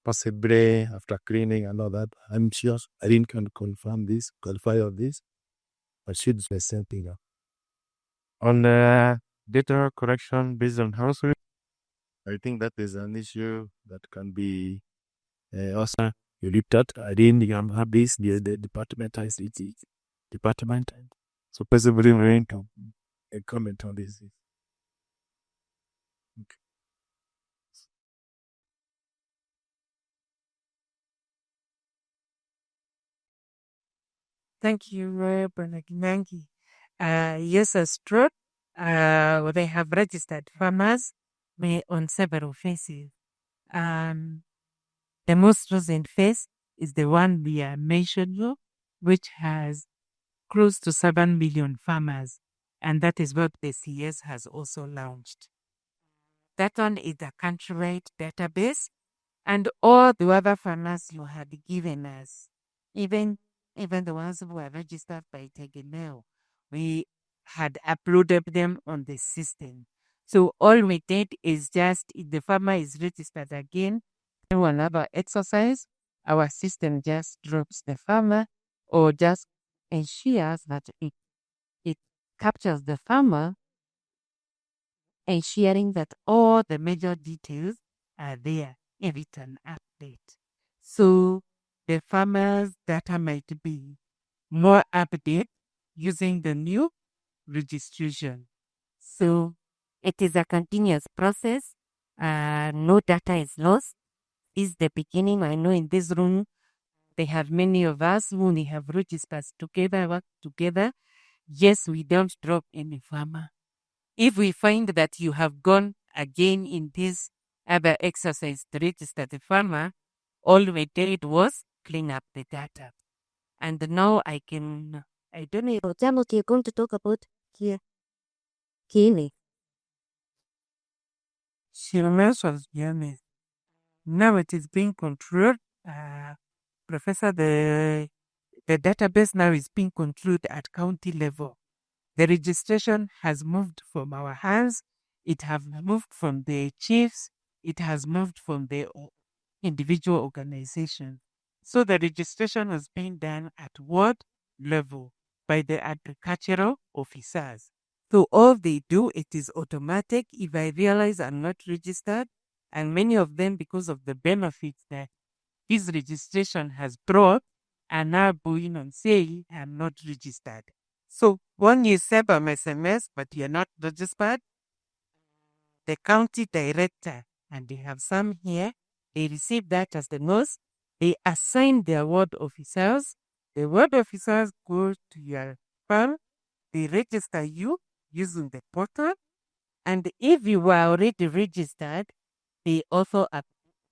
[SPEAKER 3] possibly after cleaning and all that. I'm sure I didn't can confirm this, qualify of this, but should be the same thing. On data correction based on household, I think that is an issue that can be also you looked at. I didn't have this, the departmentized department. So possibly we can comment on this. Okay.
[SPEAKER 9] Thank you, Bernanke. Yes, as true. They have registered farmers on several phases. The most recent phase is the one we are mentioning, which has close to 7 million farmers, and that is what the CS has also launched. That one is a country-wide database, and all the other farmers you had given us, even the ones who were registered by Tegemeo, we had uploaded them on the system. So all we did is just, if the farmer is registered again, do another exercise, our system just drops the farmer or just ensures that it captures the farmer, ensuring that all the major details are there in written update. So the farmer's data might be more updated using the new registration.
[SPEAKER 10] So it is a continuous process. No data is lost. This is the beginning. I know in this room, they have many of us who only have registered together, work together. Yes, we don't drop any farmer. If we find that you have gone again in this other exercise to register the farmer, all we did was clean up the data. And now I can
[SPEAKER 9] I don't know.
[SPEAKER 10] Jambo you're going to talk about here. Kini.
[SPEAKER 9] She mentions Yemen. Now it is being controlled. Professor, the database now is being controlled at county level. The registration has moved from our hands. It has moved from the chiefs. It has moved from the individual organization. So the registration is being done at ward level by the agricultural officers. So all they do, it is automatic. If I realize I'm not registered, and many of them, because of the benefits that this registration has brought, are now going on saying I'm not registered. So when you send an SMS but you're not registered, the county director, and they have some here, they receive that as the nurse. They assign their ward officers. The ward officers go to your farm. They register you using the portal. And if you were already registered, they also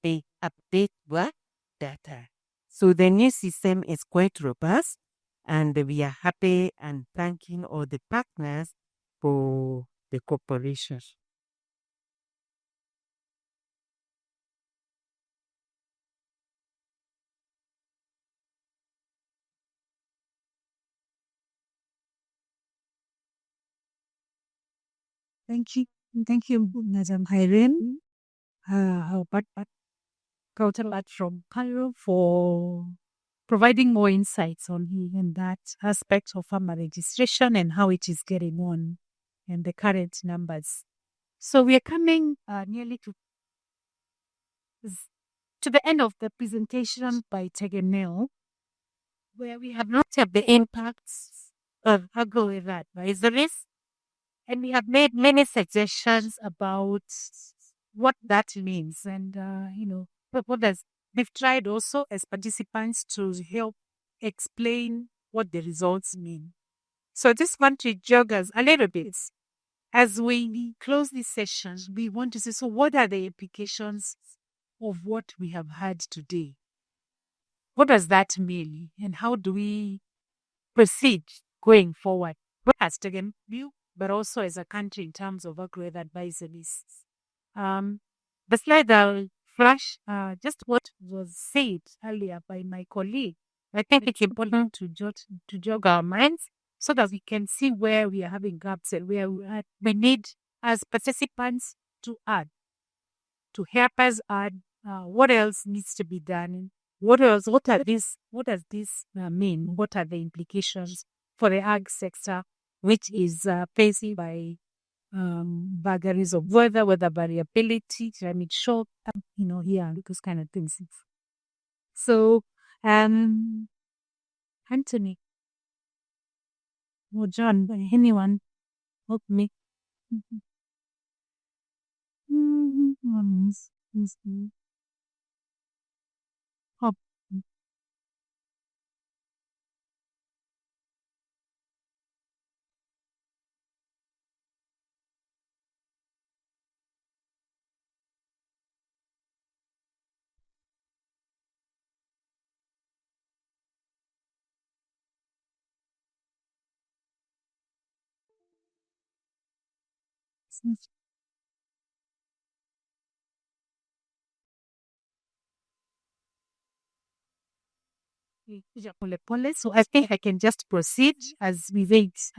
[SPEAKER 9] they update your data. So the new system is quite robust, and we are happy and thanking all the partners for the cooperation.
[SPEAKER 7] Thank you. Thank you, Madam Irene, our counterpart from Cairo, for providing more insights on even that aspect of farmer registration and how it is getting on and the current numbers. So we are coming nearly to the end of the presentation by Tegemeo, where we have looked at the impacts of agro-advisories, and we have made many suggestions about what that means. And, what does we've tried also as participants to help explain what the results mean. So I just want to jog us a little bit. As we close this session, we want to say, so what are the implications of what we have had today? What does that mean? And how do we proceed going forward? Not as Tegemeo, but also as a country in terms of agro-weather advisories. The slide I'll flash just what was said earlier by my colleague. I think it's important to jog our minds so that we can see where we are having gaps and where we need as participants to add, to help us add what else needs to be done. What else? What does this mean? What are the implications for the ag sector, which is facing by vagaries of weather variability, climate shock, here, those kind of things. So, Anthony or John, anyone help me? Help. So I think I can just proceed as we wait.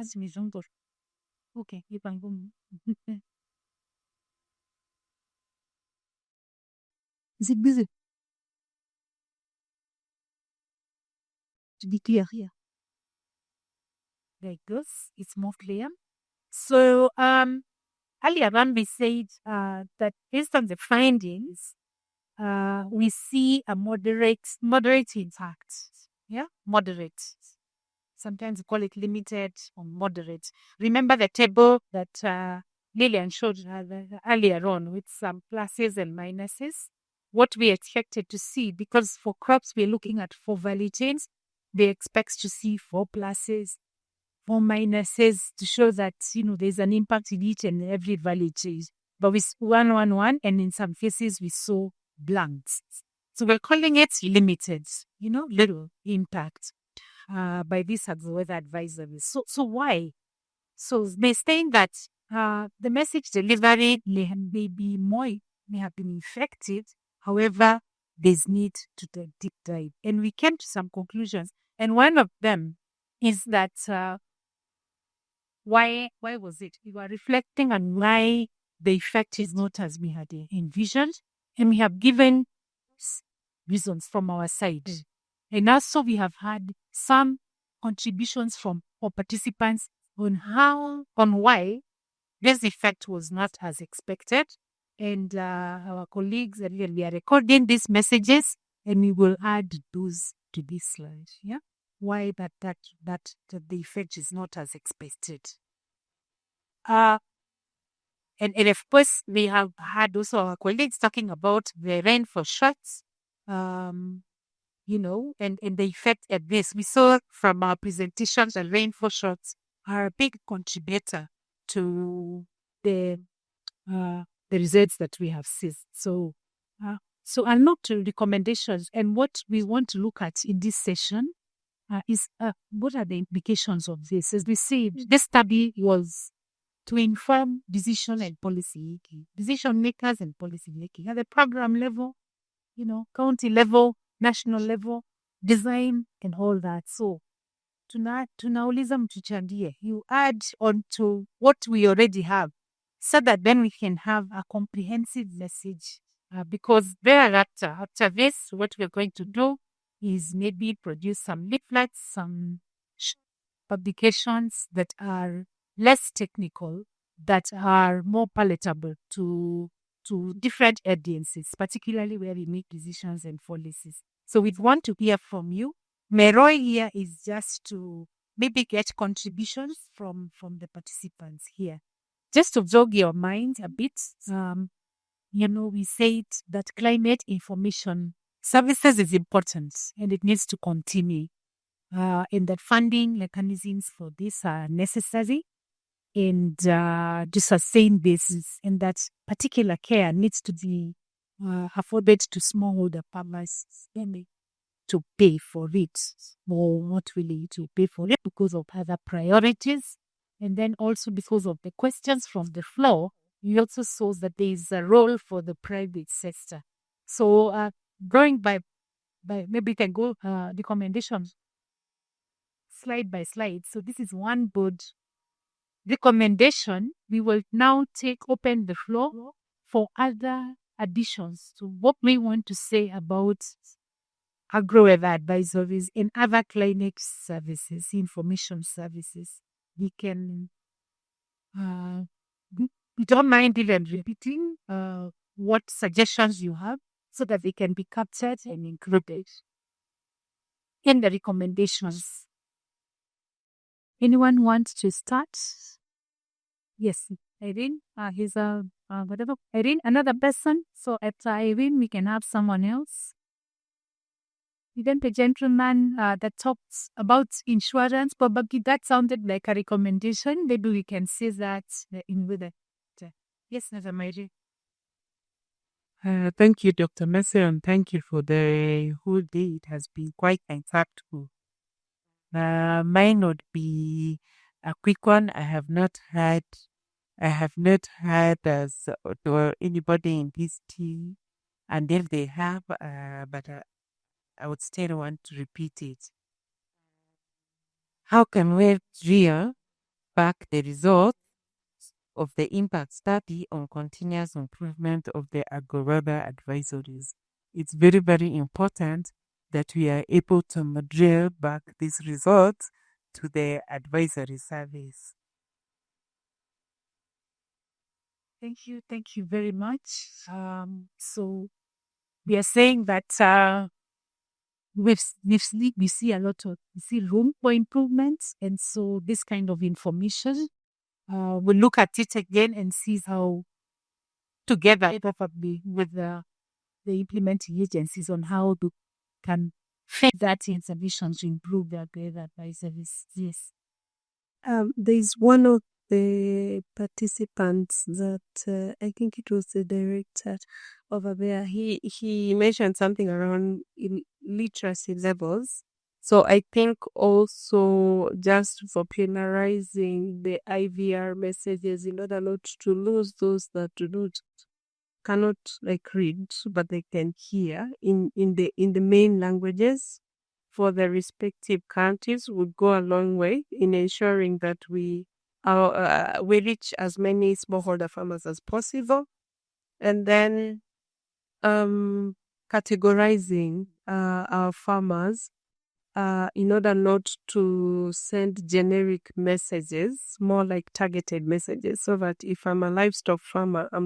[SPEAKER 7] Okay, you can go. Is it busy? To be clear here. Like this, it's more clear. So earlier on we said that based on the findings, we see a moderate impact. Yeah, moderate. Sometimes we call it limited or moderate. Remember the table that Lillian showed earlier on with some pluses and minuses. What we expected to see, because for crops we're looking at 4 value chains, they expect to see 4 pluses, 4 minuses to show that there's an impact in each and every value chain. But with 1, and in some cases we saw blanks. So we're calling it limited, little impact. by these weather advisories. So why? So they're saying that the message delivery may have been effective. However, there's need to do a deep dive. And we came to some conclusions. And one of them is that why was it? We were reflecting on why the effect is not as we had envisioned. And we have given reasons from our side. And also we have had some contributions from our participants on why this effect was not as expected. And our colleagues, and we are recording these messages and we will add those to this slide. Yeah. Why that the effect is not as expected. And of course, we have had also our colleagues talking about the rain for shots, and the effect at this. We saw from our presentations that rain for shots are a big contributor to the results that we have seen. So I'll look to recommendations, and what we want to look at in this session is what are the implications of this? As we see, this study was to inform decision and policy making, decision makers and policy making at the program level, county level, national level, design and all that. So tunauliza mtuchandie, you add on to what we already have so that then we can have a comprehensive message. Because thereafter, after this, what we're going to do is maybe produce some leaflets, some publications that are less technical, that are more palatable to different audiences, particularly where we make decisions and policies. So we want to hear from you. Meroy here is just to maybe get contributions from the participants here. Just to jog your mind a bit, we said that climate information services is important and it needs to continue. And that funding mechanisms for this are necessary and to sustain this, and that particular care needs to be afforded to smallholder farmers to pay for it, or not really to pay for it because of other priorities. And then also because of the questions from the floor, you also saw that there is a role for the private sector. So going by maybe we can go recommendations slide by slide. So this is one good recommendation. We will now open the floor for other additions to what we want to say about agro-weather advisories and other climate services, information services. We can, we don't mind even repeating what suggestions you have so that they can be captured and included in the recommendations. Anyone wants to start? Yes, Irene, he's whatever. Irene, another person. So after Irene, we can have someone else. Even the gentleman that talks about insurance, probably that sounded like a recommendation. Maybe we can say that in with it. Yes, Nasa Mairi.
[SPEAKER 9] Thank you, Dr. Messi, and thank you for the whole day. It has been quite insightful. Mine would be a quick one. I have not had as or anybody in this team, and if they have, but I would still want to repeat it. How can we drill back the results of the impact study on continuous improvement of the agro-weather advisories? It's very, very important that we are able to drill back these results to the advisory service.
[SPEAKER 7] Thank you very much. So we are saying that we see room for improvements, and so this kind of information, we'll look at it again and see how together probably with the implementing agencies on how to can fit that information to improve their advisories. Yes.
[SPEAKER 12] There's one of the participants that I think it was the director over there. He mentioned something around literacy levels. So I think also just popularizing the IVR messages in order not to lose those that cannot like read, but they can hear in the main languages for the respective countries would go a long way in ensuring that we reach as many smallholder farmers as possible, and then categorizing our farmers in order not to send generic messages, more like targeted messages, so that if I'm a livestock farmer, I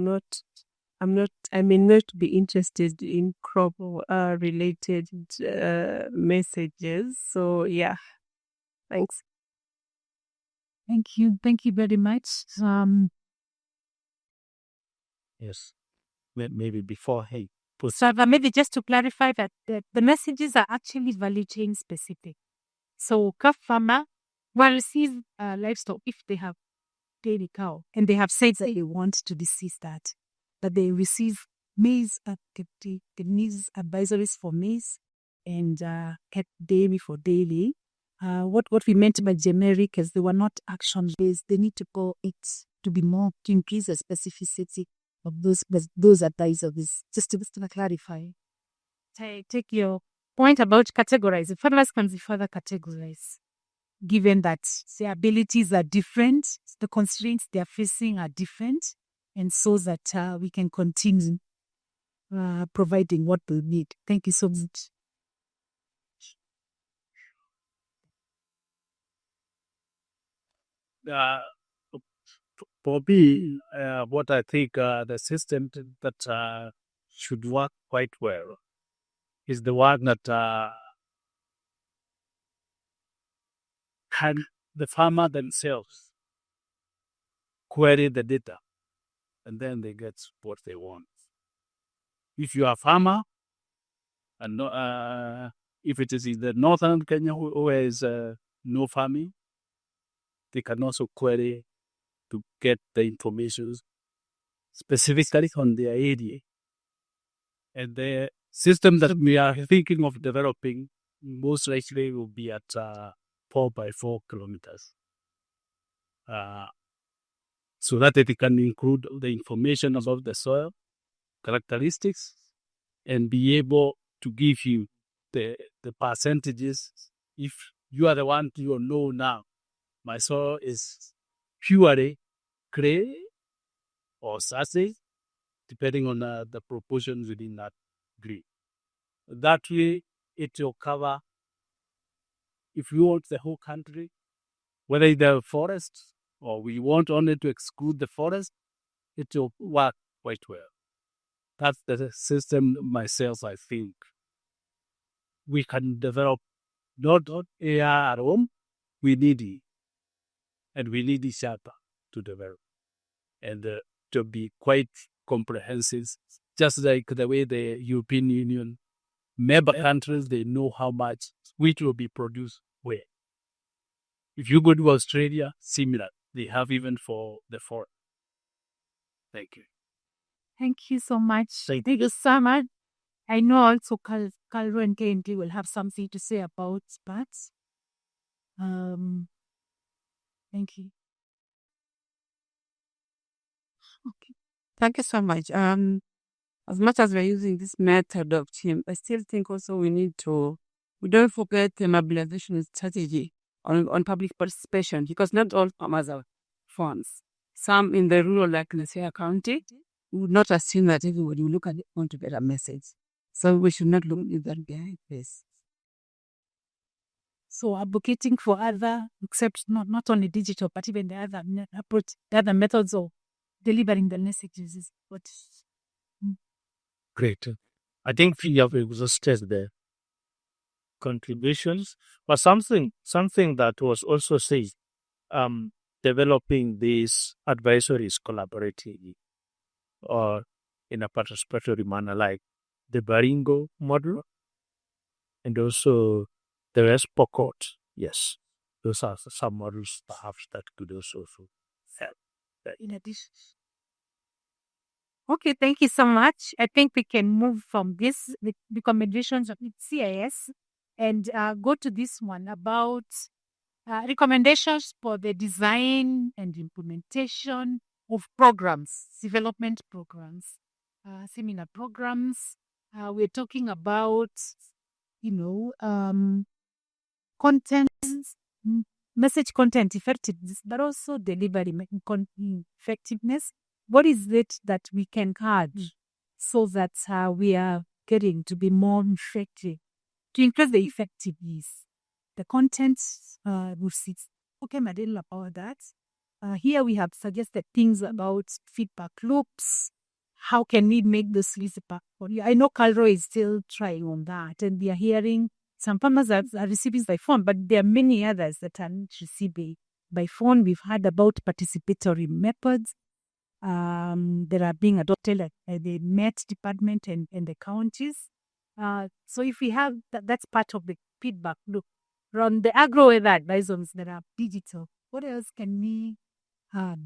[SPEAKER 12] may not be interested in crop related messages. So yeah, thanks.
[SPEAKER 7] Thank you. Thank you very much.
[SPEAKER 1] Yes. Maybe before,
[SPEAKER 7] So maybe just to clarify that the messages are actually value chain specific. So calf farmer will receive livestock if they have dairy cow and they have said that they want to decease that, but they receive maize the needs advisories for maize and cat dairy for dairy. What we meant by generic is they were not action based. They need to go it to be more to increase the specificity of those advisories. Just to clarify. I take your point about categorizing. Farmers can be further categorized, given that their abilities are different, the constraints they are facing are different, and so that we can continue providing what they need. Thank you so much.
[SPEAKER 1] for me, what I think the system that should work quite well is the one that can the farmer themselves query the data, and then they get what they want. If you are a farmer, and if it is in the northern Kenya where is no farming, they can also query to get the information specifically on their area. And the system that we are thinking of developing most likely will be at 4x4 kilometers. So that it can include the information about the soil characteristics and be able to give you the percentages. If you are the one you know now, my soil is purely clay or sassy, depending on the proportions within that grid. That way, it will cover, if you want the whole country, whether the forest or we want only to exclude the forest, it will work quite well. That's the system myself, I think. We can develop not AI at home, we need it. And we need each other to develop. And to be quite comprehensive, just like the way the European Union member countries, they know how much wheat will be produced where. If you go to Australia, similar. They have even for the forest. Thank you.
[SPEAKER 7] Thank you so much. Thank you so much. I know also Calvo and KNT will have something to say about bats. Thank you.
[SPEAKER 9] Okay. Thank you so much. As much as we're using this method of team, I still think also we don't forget the mobilization strategy on public participation, because not all farmers are farms. Some in the rural, like in the County, would not assume that everybody will look at it want to get a message. So we should not look at that behind this.
[SPEAKER 7] So advocating for other, except not only digital, but even the other approach, the other methods of delivering the messages is what.
[SPEAKER 1] Great. I think we have exhausted the contributions, but something that was also said, developing these advisories collaboratively or in a participatory manner, like the Baringo model and also the RESPO code. Yes, those are some models perhaps that could also help.
[SPEAKER 7] In addition. Okay, thank you so much. I think we can move from this, the recommendations of CIS, and go to this one about recommendations for the design and implementation of programs, development programs, seminar programs. We're talking about, content, message content effectiveness, but also delivery effectiveness. What is it that we can add so that we are getting to be more effective, to increase the effectiveness? The content, we've spoken a little about that. Here we have suggested things about feedback loops. How can we make this feedback? I know Calro is still trying on that, and we are hearing some farmers are receiving by phone, but there are many others that are not receiving by phone. We've heard about participatory methods that are being adopted at the Met department and the counties. So if we have that's part of the feedback loop. From the agro-weather advisors that are digital, what else can we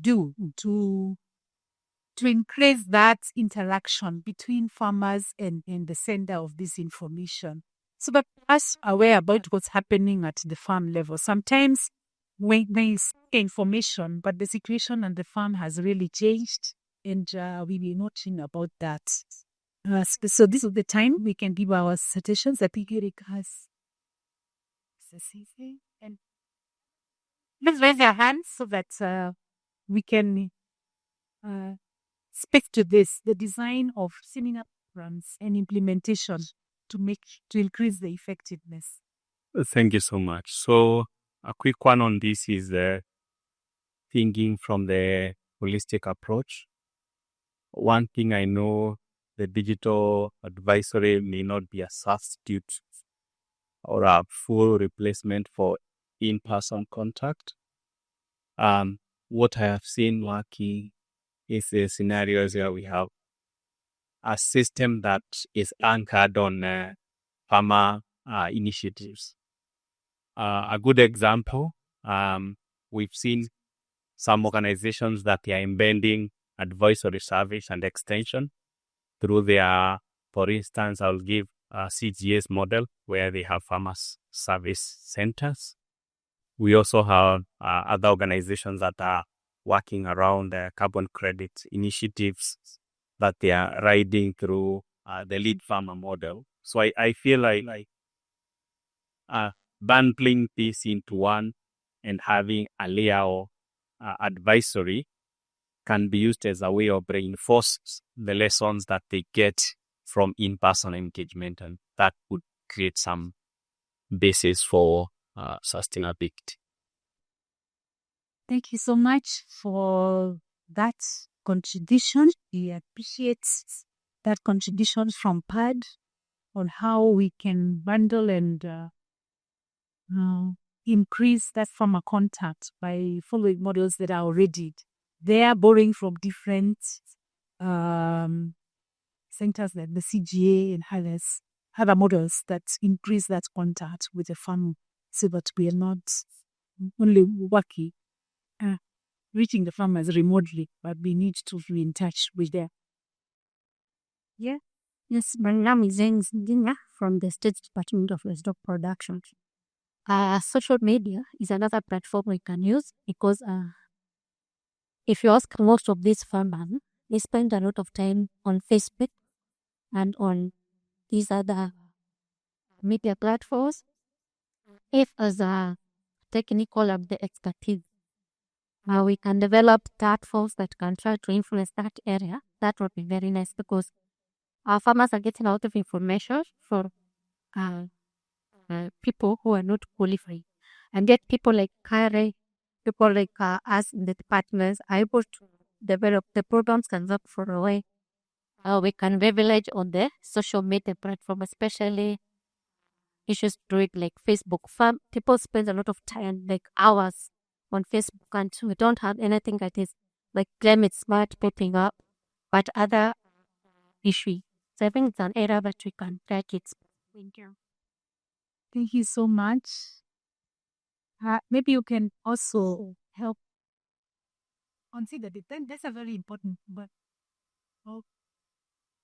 [SPEAKER 7] do to increase that interaction between farmers and the sender of this information? So that us aware about what's happening at the farm level. Sometimes when they see information, but the situation on the farm has really changed, and we will not know about that. So this is the time we can give our suggestions. I think Eric has. And please raise your hands so that we can speak to this, the design of seminar programs and implementation to increase the effectiveness.
[SPEAKER 11] Thank you so much. So a quick one on this is thinking from the holistic approach. One thing I know, the digital advisory may not be a substitute or a full replacement for in-person contact. What I have seen working is the scenarios where we have a system that is anchored on farmer initiatives. A good example, we've seen some organizations that they are embedding advisory service and extension through their, for instance, I'll give a CGS model where they have farmers service centers. We also have other organizations that are working around the carbon credit initiatives that they are riding through the lead farmer model. So I feel like bundling this into one and having a layer of advisory can be used as a way of reinforcing the lessons that they get from in-person engagement, and that would create some basis for sustainability.
[SPEAKER 7] Thank you so much for that contribution. We appreciate that contribution from PAD on how we can bundle and increase that farmer contact by following models that are already there, borrowing from different centers like the CGA and other models that increase that contact with the farm, so that we are not only working, reaching the farmers remotely, but we need to be in touch with them.
[SPEAKER 10] Yeah. Yes, my name is Zengina from the State Department of Livestock Production. Social media is another platform we can use because if you ask most of these farmers, they spend a lot of time on Facebook and on these other media platforms. If as a technical of the expertise, we can develop platforms that can try to influence that area, that would be very nice because our farmers are getting a lot of information for people who are not qualified. And yet people like Kare, people like us in the departments are able to develop the programs can work for a way. We can leverage on the social media platform, especially issues to it like Facebook. People spend a lot of time, like hours on Facebook, and we don't have anything that is like climate smart popping up, but other issues. So I think it's an area that we can take it. Thank you.
[SPEAKER 7] Thank you so much. Maybe you can also help consider the that's a very important, but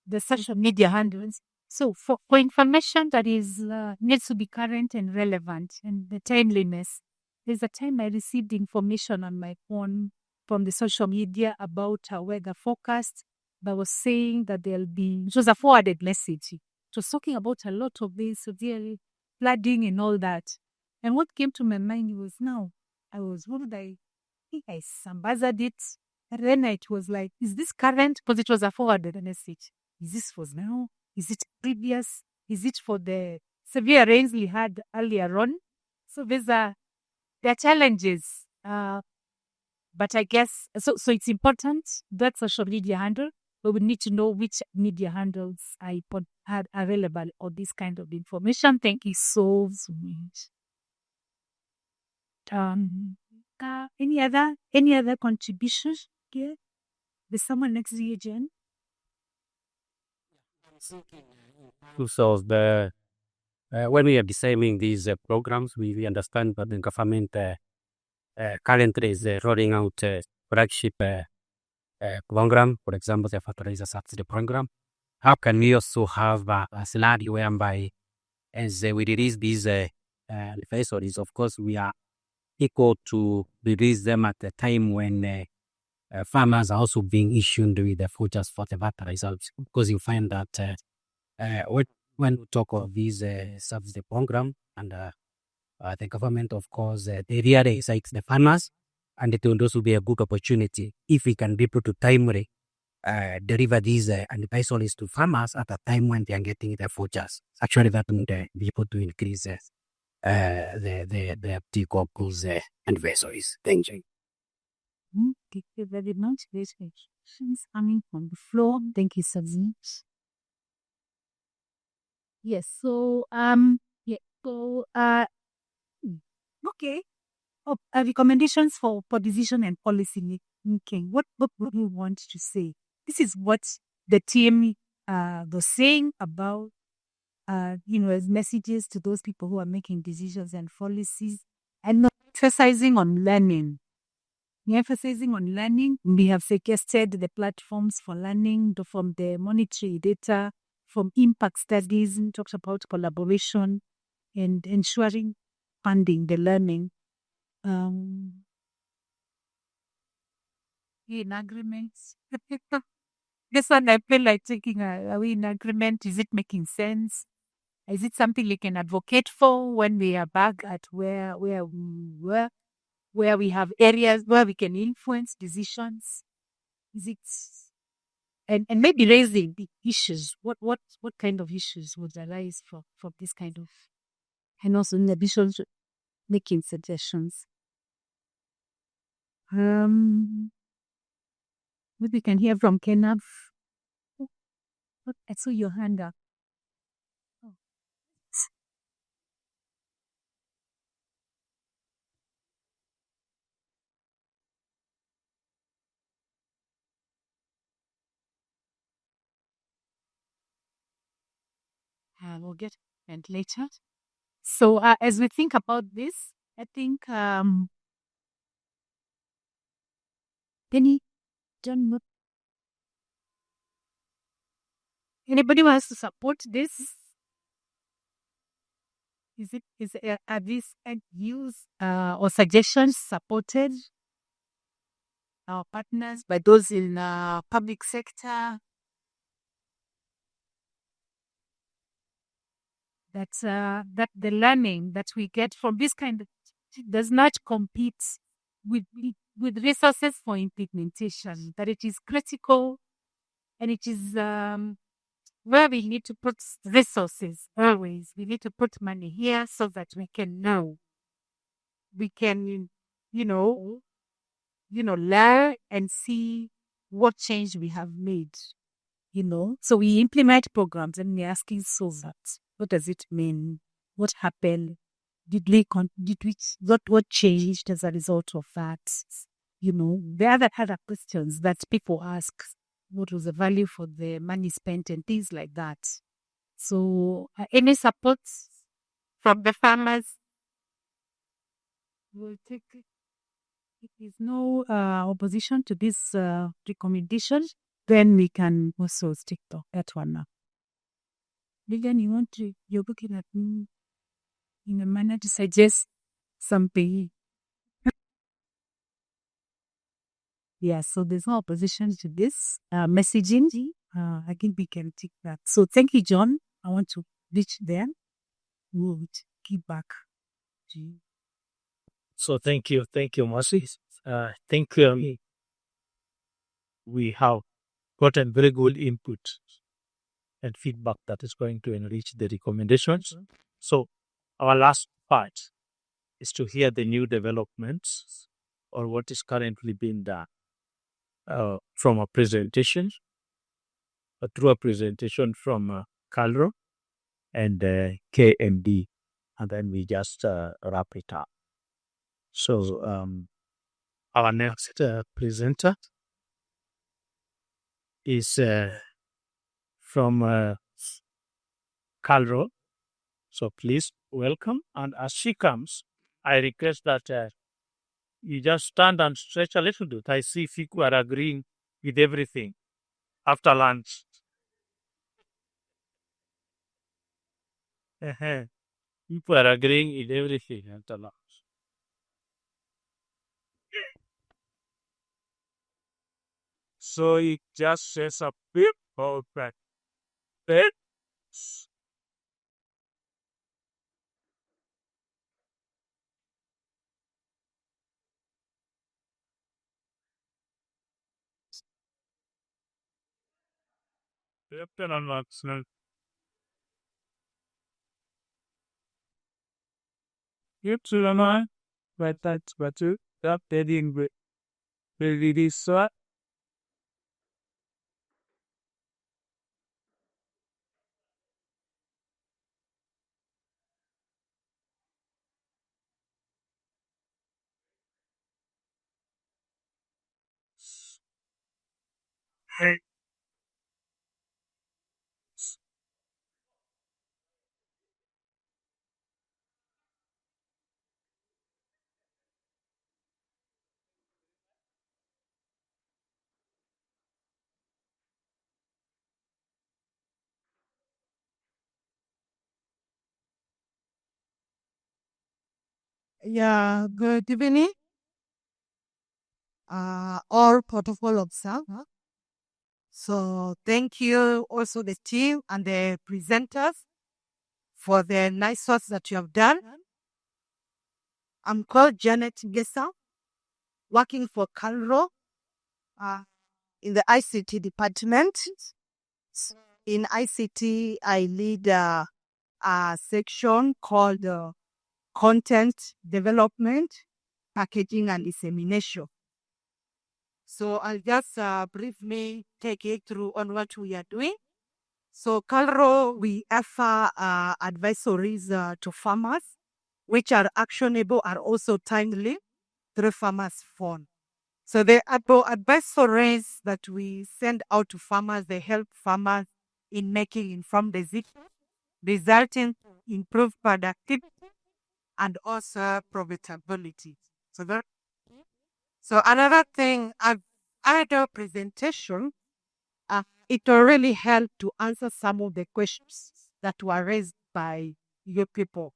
[SPEAKER 7] the social media handles. So for information that is needs to be current and relevant and the timeliness, there's a time I received information on my phone from the social media about a weather forecast that was saying that it was a forwarded message. It was talking about a lot of this severe flooding and all that. And what came to my mind was what did I think I sambazzed it. And then it was like, is this current? Because it was a forwarded message. Is this for now? Is it previous? Is it for the severe rains we had earlier on? So there are challenges. But I guess so it's important that social media handle, but we need to know which media handles are available or this kind of information. Thank you so much. Any other contributions here? There's someone next to you, Jen.
[SPEAKER 13] So the when we are designing these programs, we understand that the government currently is rolling out flagship program, for example, the fertilizer subsidy program. How can we also have a scenario whereby as we release these advisories, of course, we are equal to release them at the time when farmers are also being issued with the futures for the fertilizers, because you find that when we talk of these subsidy program and the government, of course, they really excite the farmers, and it will also be a good opportunity if we can be able to timely deliver these advisories to farmers at a time when they are getting their futures. Actually, that would be able to increase the uptake of those advisories. Thank you.
[SPEAKER 7] Thank you very much. Great questions coming from the floor. Thank you so much. Yes. So okay. Recommendations for decision and policy making. What would you want to say? This is what the team was saying about as messages to those people who are making decisions and policies, and not emphasizing on learning. We're emphasizing on learning. We have suggested the platforms for learning from the monetary data, from impact studies, and talked about collaboration and ensuring funding the learning. In agreement. This one I feel like taking, are we in agreement? Is it making sense? Is it something we can advocate for when we are back at where we were, where we have areas where we can influence decisions? Is it and maybe raising the issues? What kind of issues would arise from this kind of, and also in addition to making suggestions? Maybe we can hear from Kenav. I saw your hand up. We'll get later. So as we think about this, I think anybody wants to support this? Are these views or suggestions supported our partners by those in public sector? That the learning that we get from this kind of does not compete with resources for implementation, that it is critical and it is where we need to put resources always. We need to put money here so that we can know. We can, learn and see what change we have made. So we implement programs and we're asking, so that what does it mean? What happened? What changed as a result of that? There are other questions that people ask. What was the value for the money spent and things like that? So any support from the farmers will take it. If there's no opposition to this recommendation, then we can also stick to that one now. Lilian, you're looking at me in a manner to suggest something. Yeah, so there's no opposition to this messaging. I think we can take that. So thank you, John. I want to reach there. We'll keep back to you.
[SPEAKER 1] So thank you, Mercy. Think we have gotten very good input and feedback that is going to enrich the recommendations. So our last part is to hear the new developments or what is currently being done from a presentation, through a presentation from Calro and KMD, and then we just wrap it up. So our next presenter is from Calro. So please welcome. And as she comes, I request that you just stand and stretch a little bit. I see people are agreeing with everything after lunch. People are agreeing with everything after lunch. So it just says a bit of that. Lieutenant Maxwell. Yep, so am I. But that's what you got heading with. Really, so hey.
[SPEAKER 14] Yeah, good evening. All protocol observed. So thank you also the team and the presenters for the nice work that you have done. I'm called Janet Gesa, working for Calro in the ICT department. In ICT, I lead a section called Content Development, Packaging and Dissemination. So I'll just briefly take you through on what we are doing. So Calro, we offer advisories to farmers, which are actionable and also timely through farmers' phone. So the advisories that we send out to farmers, they help farmers in making informed decisions, resulting in improved productivity and also profitability. So another thing, I've had a presentation. It will really help to answer some of the questions that were raised by your people.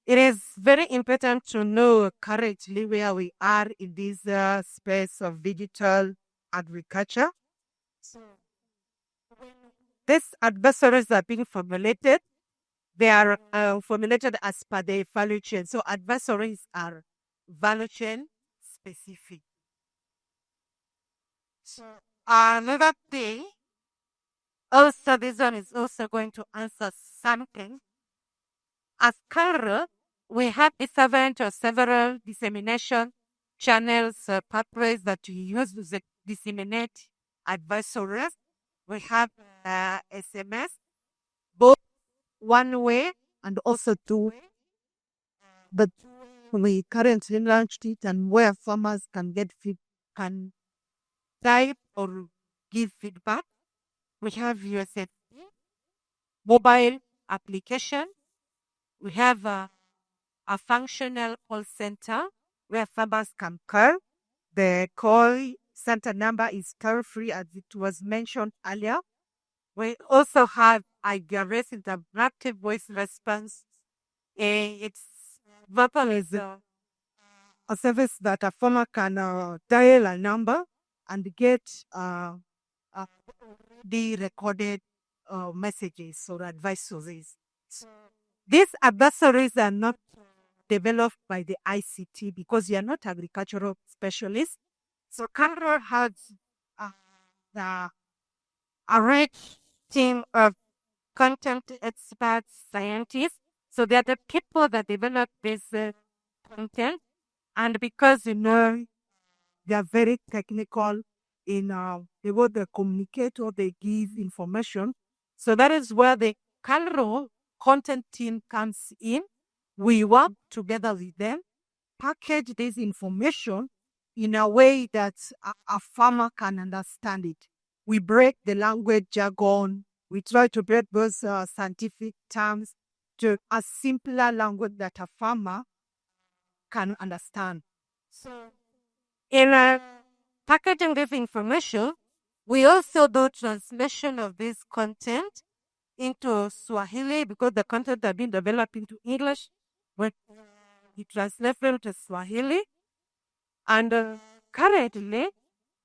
[SPEAKER 14] It is very important to know currently where we are in this space of digital agriculture. These adversaries are being formulated. They are formulated as per the value chain. So adversaries are value chain specific. Another thing, also this one is also going to answer something. As Kara, we have several dissemination channels, pathways that we use to disseminate advisories. We have SMS, both one way and also two way. But we currently launched it, and where farmers can can type or give feedback. We have USF mobile application. We have a functional call center where farmers can call. The call center number is toll free, as it was mentioned earlier. We also have IGRS, interactive voice response. It's is a service that a farmer can dial a number and get the recorded messages or advisories. These advisories are not developed by the ICT because you are not agricultural specialists. So Canberra has a rich team of content experts, scientists. So they are the people that develop this content. And because, they are very technical in the way they communicate or they give information. So that is where the Calro content team comes in. We work together with them, package this information in a way that a farmer can understand it. We break the language jargon. We try to break those scientific terms to a simpler language that a farmer can understand. So, in packaging this information, we also do translation of this content into Swahili because the content has been developed into English. We translate them to Swahili. And currently,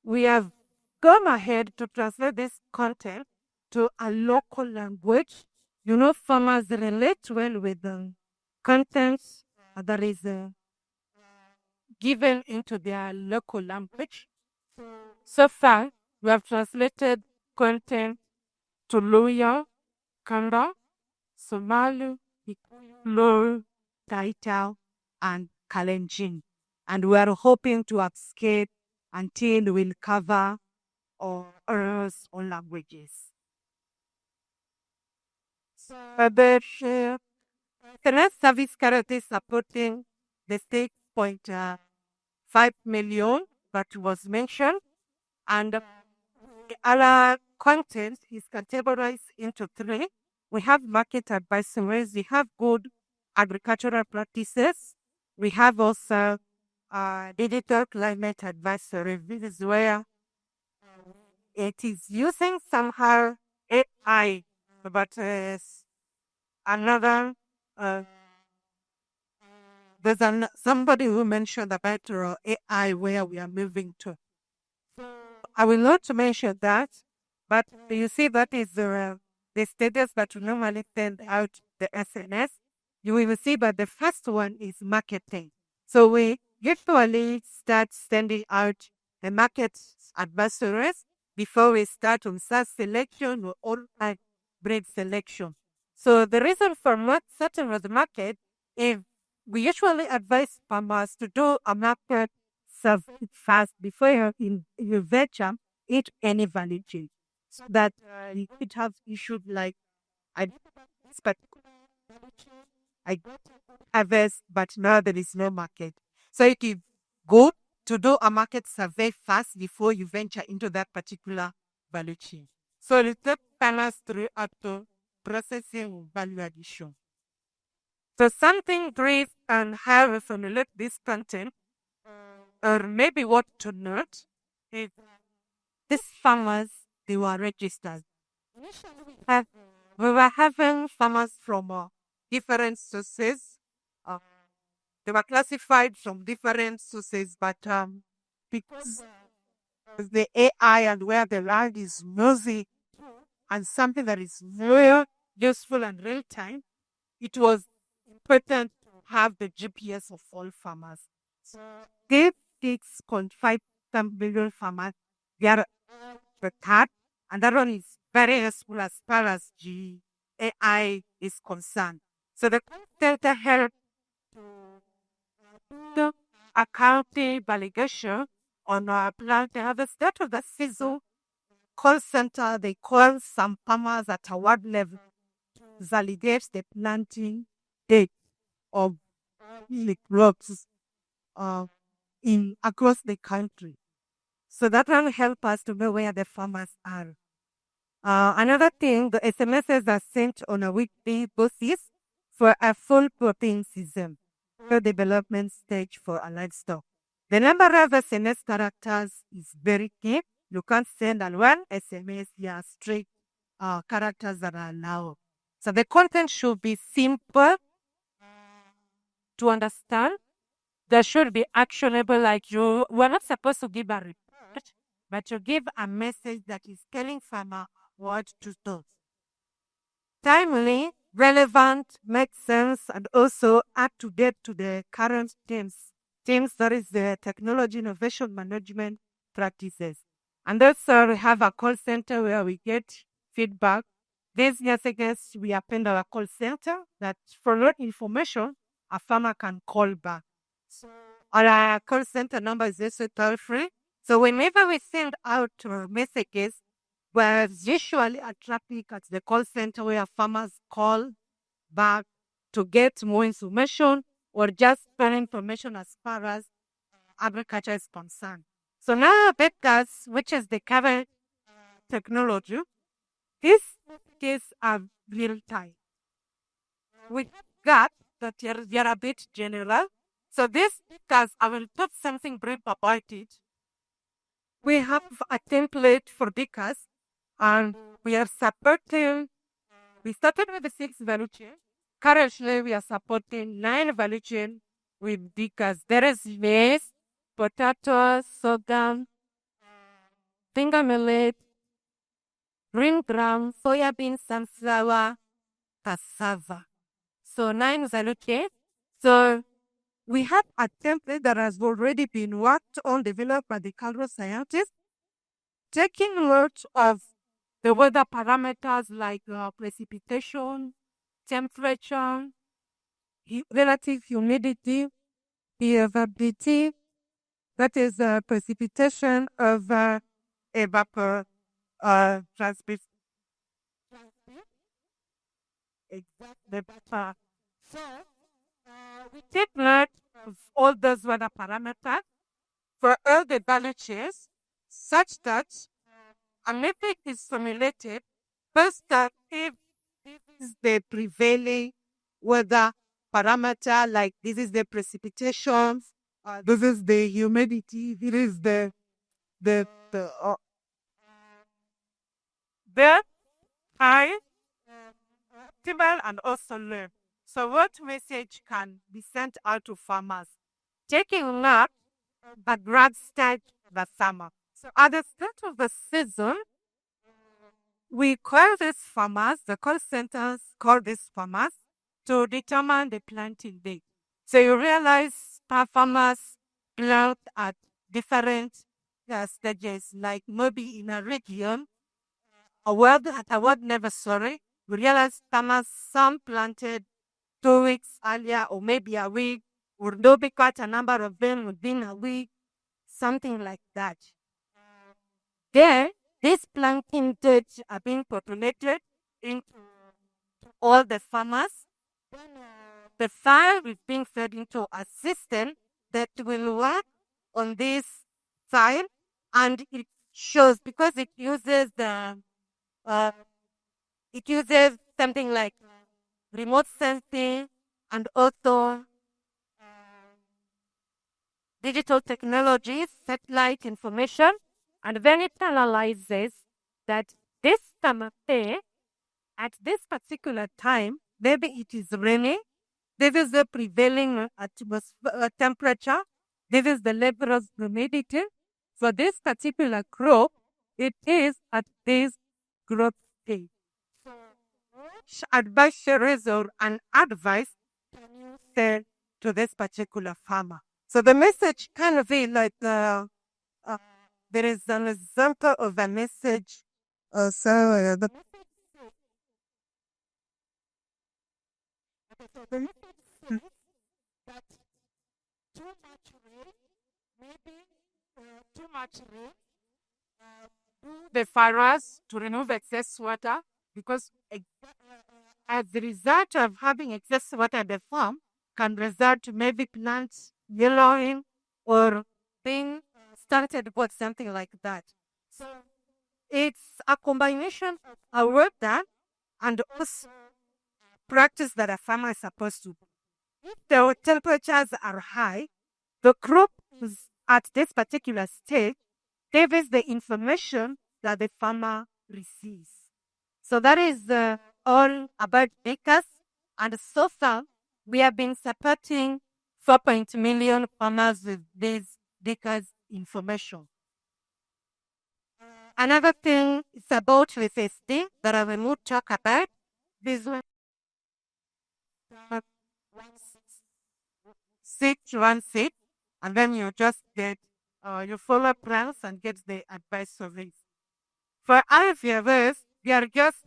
[SPEAKER 14] we have gone ahead to translate this content to a local language. Farmers relate well with the contents that is given into their local language. So far, we have translated content to Luya, Kanda, Somali, Kikuyu, Taita, and Kalenjin. And we are hoping to upscale until we'll cover all languages. So the next service currently supporting the 6.5 million that was mentioned, and our content is categorized into three. We have market advisories, we have good agricultural practices, we have also digital climate advisory. This is where it is using somehow AI, but another there's somebody who mentioned about AI where we are moving to. I will not mention that, but you see that is the status that we normally send out the SNS. You will see that the first one is marketing. So we usually start sending out the market advisories before we start on sales selection or online breed selection. So the reason for not starting with the market is we usually advise farmers to do a market survey fast before you venture into any value chain, so that you could have issues like I harvest, but now there is no market. So it is good to do a market survey fast before you venture into that particular value chain. So the step panels through to processing value addition. So something great and how we formulate this content, or maybe what to note, is these farmers, they were registered. We were having farmers from different sources. They were classified from different sources, but because the AI and where the land is noisy and something that is real, useful and real time, it was important to have the GPS of all farmers. So they 6.5 million farmers, they are the third, and that one is very useful as far as AI is concerned. So the data help to accounting validation on our plant. They have the state of the season call center. They call some farmers at a ward level to validate the planting date of the crops in across the country. So that will help us to know where the farmers are. Another thing, the SMSs are sent on a weekly basis for a full cropping season, the development stage for a livestock. The number of SMS characters is very key. You can't send one SMS straight characters that are allowed. So the content should be simple to understand. There should be actionable, like we're not supposed to give a report, but you give a message that is telling farmer what to do. Timely, relevant, makes sense, and also up to date to the current themes. Themes, that is the technology innovation management practices. And also we have a call center where we get feedback. These messages we append our call center that for more information, a farmer can call back. So our call center number is also toll free. So whenever we send out messages, there's usually a traffic at the call center where farmers call back to get more information or just further information as far as agriculture is concerned. So now Vectors, which is the current technology, these messages are real time. We got that they're a bit general. So this, because I will talk something brief about it. We have a template for Dikas, and we are supporting. We started with the 6 value chain. Currently, we are supporting 9 value chain with Dikas. There is maize, potatoes, sorghum, finger millet, green gram, soybean, sunflower, cassava. So 9 value chain. So we have a template that has already been worked on, developed by the cultural scientists, taking note of the weather parameters like precipitation, temperature, relative humidity, evaporativity, that is precipitation of evapor transpir. Exactly. So we take note of all those weather parameters for all the value chains, such that a method is formulated first that if this is the prevailing weather parameter, like this is the precipitation, this is the humidity, this is the high, optimal, and also low. So what message can be sent out to farmers? Taking note the grad stage of the summer. So at the start of the season, we call these farmers, the call centers call these farmers to determine the planting date. So you realize farmers plant at different stages, like maybe in a region, at a word never sorry, we realize farmers, some planted 2 weeks earlier or maybe a week, or maybe quite a number of them within a week, something like that. There, these planting dates are being populated into all the farmers. The file is being fed into a system that will work on this file, and it shows, because it uses something like remote sensing and also digital technologies, satellite information, and then it analyzes that this tomato at this particular time, maybe it is raining, this is the prevailing temperature, this is the level of humidity. For this particular crop, it is at this growth stage. Which advisories or an advice can you send to this particular farmer? So the message can be like there is an example of a message. The message says that too much rain, maybe too much rain, the farmers to remove excess water, because as the result of having excess water at the farm can result to maybe plants yellowing or being started with something like that. So it's a combination of work done and also practice that a farmer is supposed to do. If the temperatures are high, the crop is at this particular stage, there is the information that the farmer receives. So that is all about acres. And so far, we have been supporting 4 million farmers with this acres information. Another thing is about VSD that I will not talk about. This one. One seat, and then you just get you follow plans and get the advice surveys. For IFRS, they are just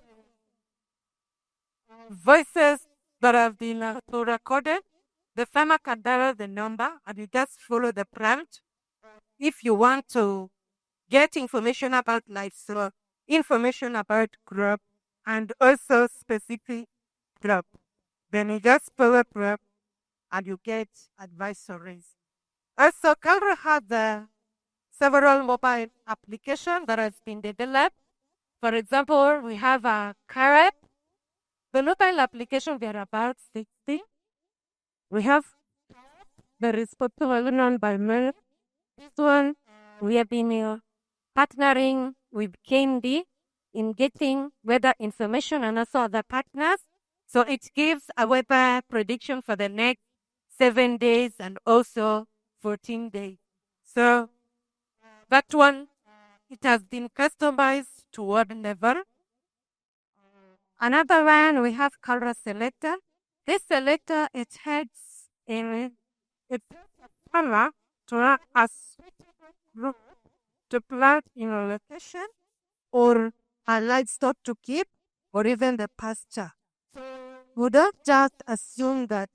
[SPEAKER 14] voices that have been recorded. The farmer can dial the number and you just follow the prompt. If you want to get information about livestock, information about crop, and also specific crop, then you just follow crop and you get advisories. Also, Calra has several mobile applications that has been developed. For example, we have a Carrot. The mobile application, there are about 60. We have the responsible run by me. This one, we have been partnering with KMD in getting weather information and also other partners. So it gives a weather prediction for the next 7 days and also 14 days. So that one, it has been customized to word level. Another one, we have color selector. This selector, it helps in color to have a group to plant in a location or a livestock to keep or even the pasture. We don't just assume that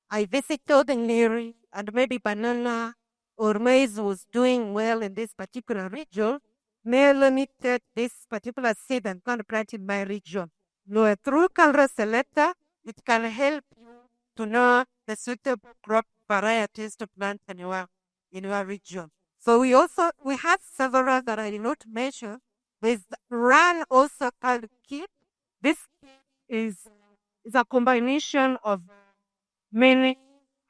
[SPEAKER 14] I visited an area and maybe banana or maize was doing well in this particular region, may limited this particular seed and can plant in my region. No, through color selector, it can help you to know the suitable crop varieties to plant in your region. So we have several that I did not mention. With run also called keep. This is a combination of many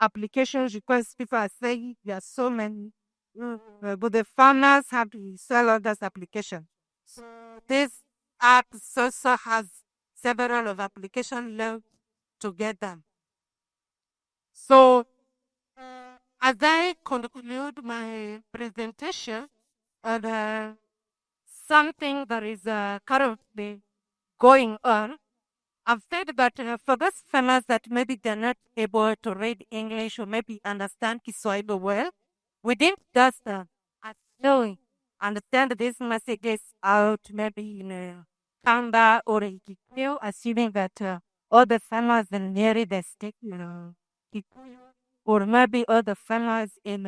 [SPEAKER 14] applications because people are saying there are so many, but the farmers have to sell all those applications. So this app also has several of applications linked together. So as I conclude my presentation, something that is currently going on, I've said that for those farmers that maybe they're not able to read English or maybe understand Kiswahili well, we didn't just actually understand these messages out maybe in a Kamba or a Kikuyu, assuming that all the farmers in near the state, Kikuyu, or maybe all the farmers in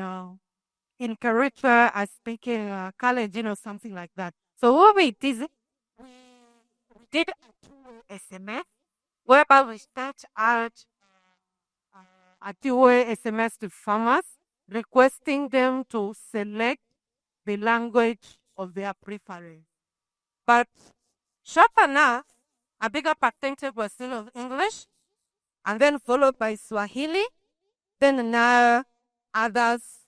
[SPEAKER 14] Karifa are speaking Kalenjin or something like that. So what we did, we did a SMS whereby we start out a two-way SMS to farmers requesting them to select the language of their preference. But short enough, a bigger percentage was still of English, and then followed by Swahili, then now others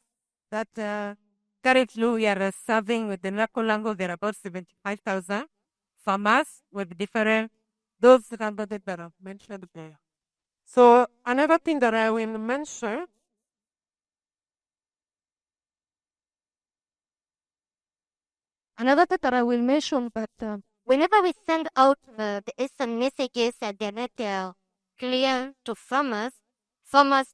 [SPEAKER 14] that currently we are serving with the local language. There are about 75,000 farmers with different, those numbers that I've mentioned there. So another thing that I will mention,
[SPEAKER 10] but whenever we send out the instant messages that they're not clear to farmers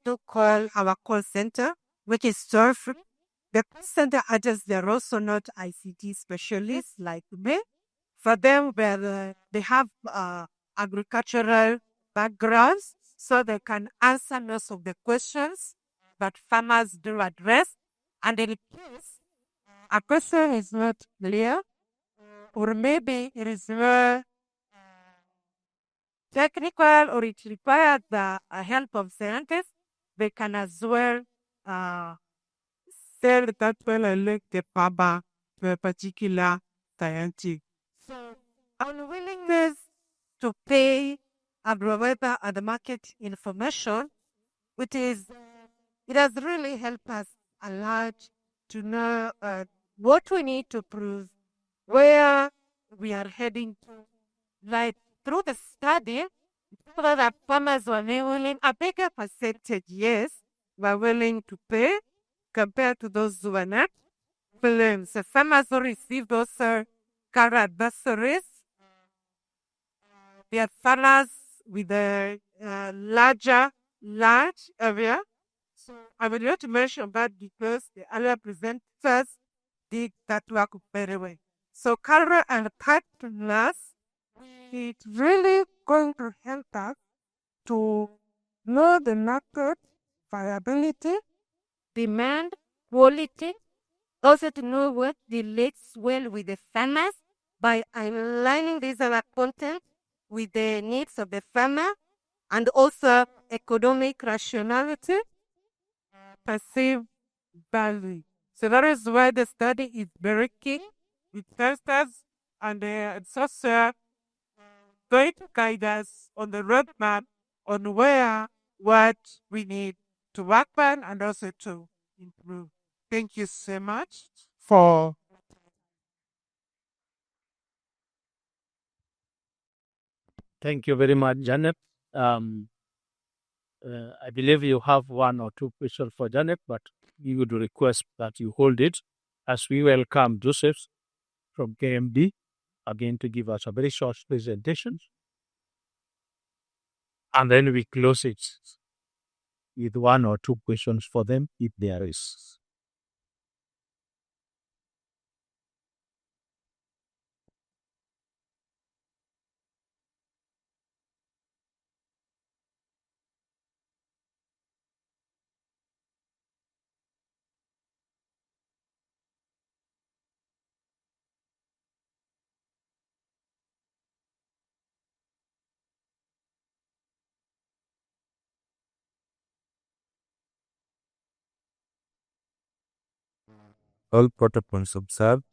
[SPEAKER 14] do call our call center, which is toll-free. The call center agents, they're also not ICT specialists like me. For them, they have agricultural backgrounds, so they can answer most of the questions that farmers do address. And in case a question is not clear, or maybe it is more technical, or it requires the help of scientists, they can as well sell that well and link the farmer to a particular scientist. So, unwillingness to pay agriculture and market information, it has really helped us a lot to know what we need to prove, where we are heading to, Like through the study, that farmers were willing, a bigger percentage, yes, were willing to pay compared to those who were not willing. So farmers who received those carrot bursaries, they are farmers with a large area. So I would like to mention that because the earlier presenters did that work very well. So carrot and partners, it's really going to help us to know the market viability, demand, quality, also to know what relates well with the farmers by aligning this other content with the needs of the farmer and also economic rationality, perceived value. So that is why the study is very key. It helps us and it's also going to guide us on the roadmap on what we need to work on and also to improve. Thank you so much for
[SPEAKER 1] Thank you very much, Janet. I believe you have one or two questions for Janet, but we would request that you hold it as we welcome Joseph from KMD again to give us a very short presentation. And then we close it with one or two questions for them if there is.
[SPEAKER 11] All protocols observed.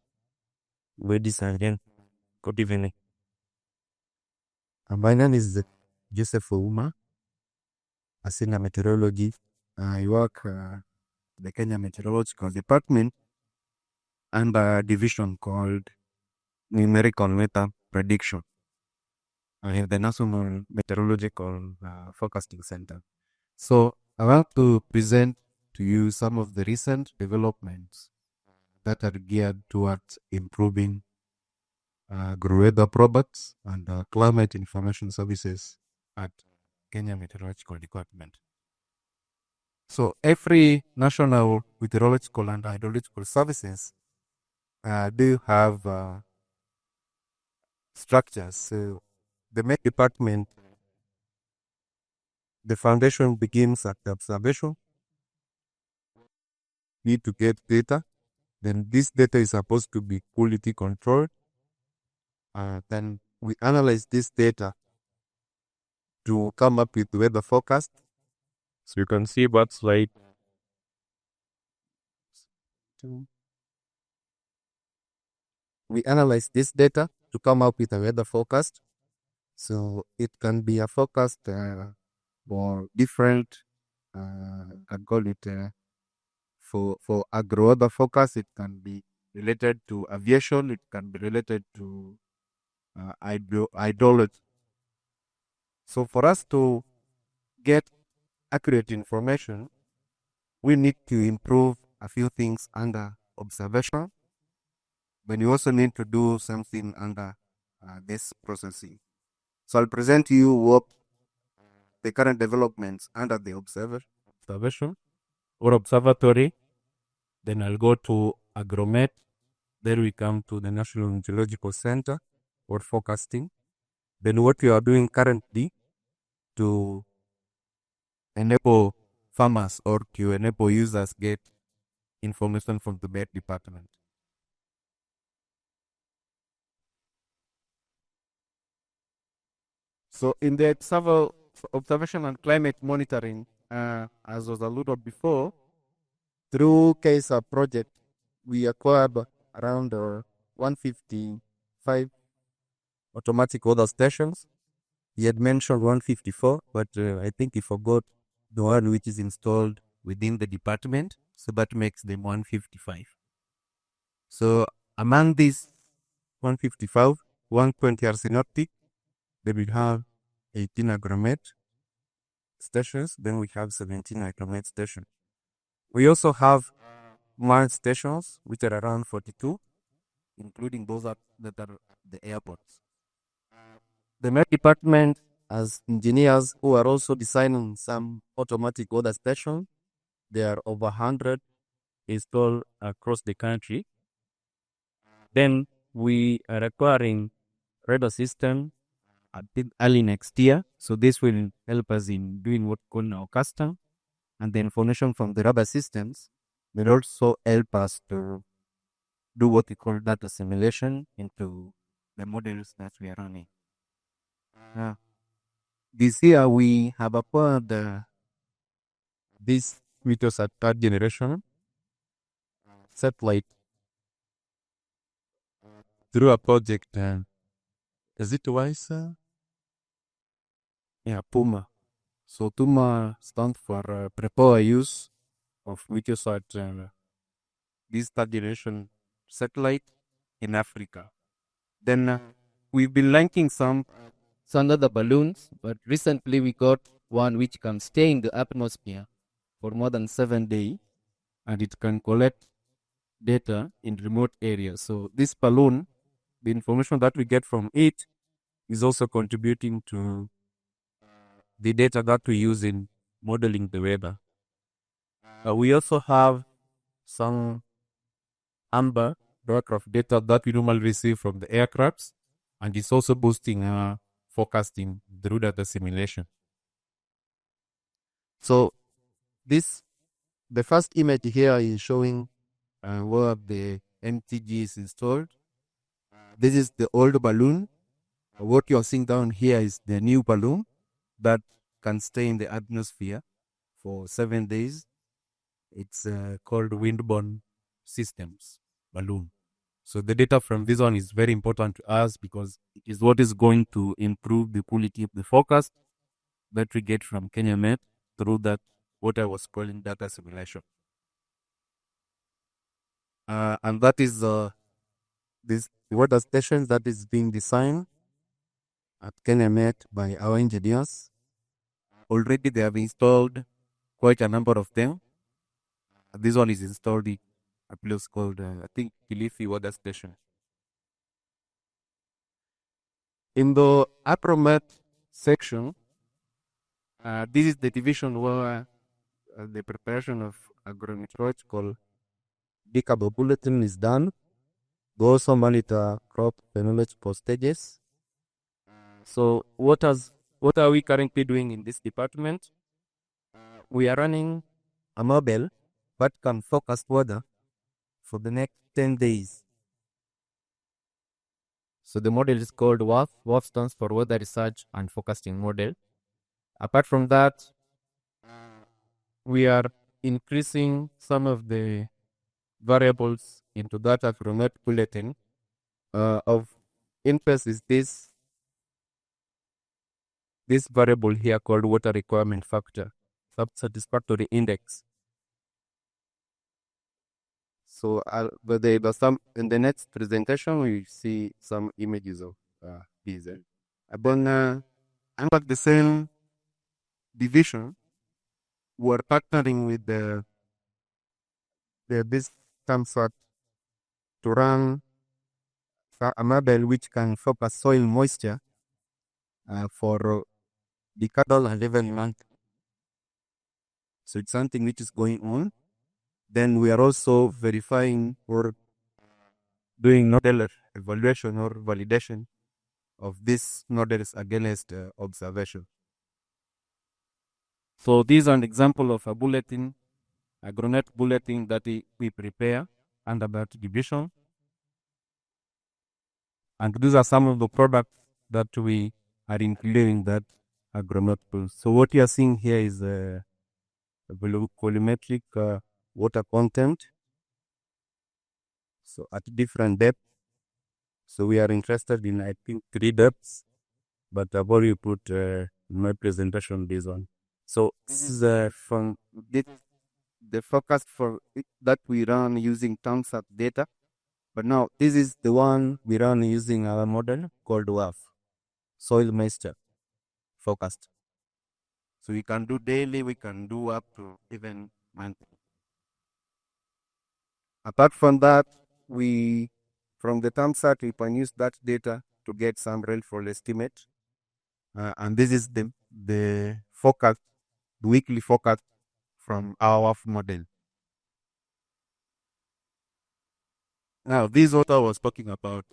[SPEAKER 11] Ladies and gentlemen, good evening. My name is Joseph Ouma. I senior meteorology. I work the Kenya Meteorological Department under a division called Numerical Weather Prediction. I have the National Meteorological Forecasting Center. So I want to present to you some of the recent developments that are geared towards improving agro-weather products and climate information services at Kenya Meteorological Department. So every national meteorological and hydrological services do have structures. So the main department, the foundation begins at the observation. Need to get data. Then this data is supposed to be quality controlled. Then we analyze this data to come up with weather forecast. So you can see what slide. We analyze this data to come up with a weather forecast. So it can be a forecast for different, I call it for agro weather forecast. It can be related to aviation. It can be related to hydrology. So for us to get accurate information, we need to improve a few things under observation, but you also need to do something under this processing. So I'll present to you what the current developments under the observation or observatory. Then I'll go to agromet. Then we come to the National Meteorological Center or forecasting. Then what we are doing currently to enable farmers or to enable users get information from the Met Department. So in the observation and climate monitoring, as was alluded before, through CASA project, we acquired around 155 automatic weather stations. He had mentioned 154, but I think he forgot the one which is installed within the department. So that makes them 155. So among these 155, 120 are synoptic,
[SPEAKER 3] Then we have 18 agromet stations. Then we have 17 agromet stations. We also have mine stations, which are around 42, including those that are at the airports. The med department has engineers who are also designing some automatic water stations. There are over 100 installed across the country. Then we are acquiring radar system early next year. So this will help us in doing what we call now custom, and the information from the radar systems will also help us to do what we call data simulation into the models that we are running. This year we have acquired this Meteosat third generation satellite through a project. Is it WISA? Yeah, PUMA. So PUMA stands for Prepare Use of Meteosat, this third generation satellite in Africa. Then we've been launching some other balloons, but recently we got one which can stay in the atmosphere for more than 7 days, and it can collect data in remote areas. So this balloon, the information that we get from it is also contributing to the data that we use in modeling the weather. We also have some amber aircraft data that we normally receive from the aircrafts, and it's also boosting forecasting through data simulation. So the first image here is showing where the MTG is installed. This is the old balloon. What you're seeing down here is the new balloon that can stay in the atmosphere for 7 days. It's called windborne systems balloon. So the data from this one is very important to us because it is what is going to improve the quality of the forecast that we get from Kenya Met through that, what I was calling data simulation. And that is this weather station that is being designed at Kenya Met by our engineers. Already they have installed quite a number of them. This one is installed in a place called, I think, Kilifi Weather Station. In the agromet section, this is the division where the preparation of agrometeorological decable bulletin is done. We also monitor crop phenological stages. So what are we currently doing in this department? We are running a model that can forecast weather for the next 10 days. So the model is called WRF. WRF stands for Weather Research and Forecasting Model. Apart from that, we are increasing some of the variables into that agromet bulletin. Of interest is this variable here called water requirement factor, satisfactory index. So but some in the next presentation we see some images of these. Upon unlike the same division, we're partnering with this Samsat to run a model which can focus soil moisture for decadal and 11 month. So it's something which is going on. Then we are also verifying or doing nodal evaluation or validation of these models against observation. So these are an example of a bulletin, agronet bulletin that we prepare under that division. And these are some of the products that we are including that agronet pool. So what you are seeing here is a volumetric water content. So at different depths. So we are interested in, I think, 3 depths, but I've already put my presentation this one. So this is from the forecast for it that we run using Tomsat data. But now this is the one we run using our model called WRF.
[SPEAKER 11] soil moisture forecast. So we can do daily, we can do up to even monthly. Apart from that, we from the Thamsat we can use that data to get some rainfall estimate, and this is the forecast, the weekly forecast from our model. Now, this is what I was talking about.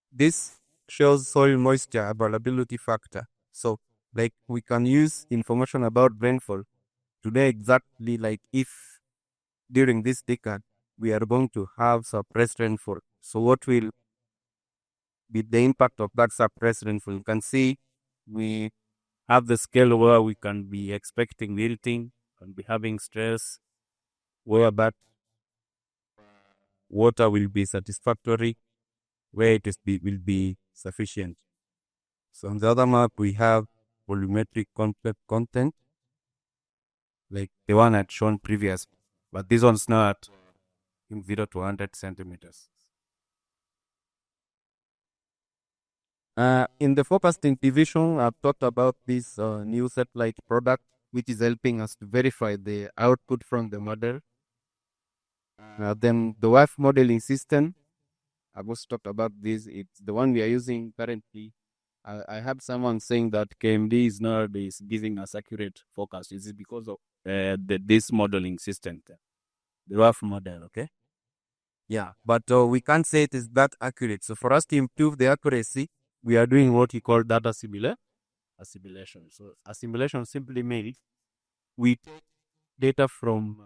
[SPEAKER 11] This shows soil moisture availability factor. So, like, we can use information about rainfall today exactly like if during this decade we are going to have suppressed rainfall. So, what will be the impact of that suppressed rainfall? You can see we have the scale where we can be expecting wilting, can be having stress, where that water will be satisfactory, where will be sufficient. So on the other map, we have volumetric content, like the one I'd shown previous, but this one's now at 0 to 100 centimeters. In the forecasting division, I've talked about this new satellite product, which is helping us to verify the output from the model. Then the WAF modeling system, I've also talked about this. It's the one we are using currently. I have someone saying that KMD is nowadays giving us accurate forecast. Is it because of this modeling system, the WAF model? Okay. Yeah, but we can't say it is that accurate. So for us to improve the accuracy, we are doing what we call data assimilation. So assimilation simply means we take data from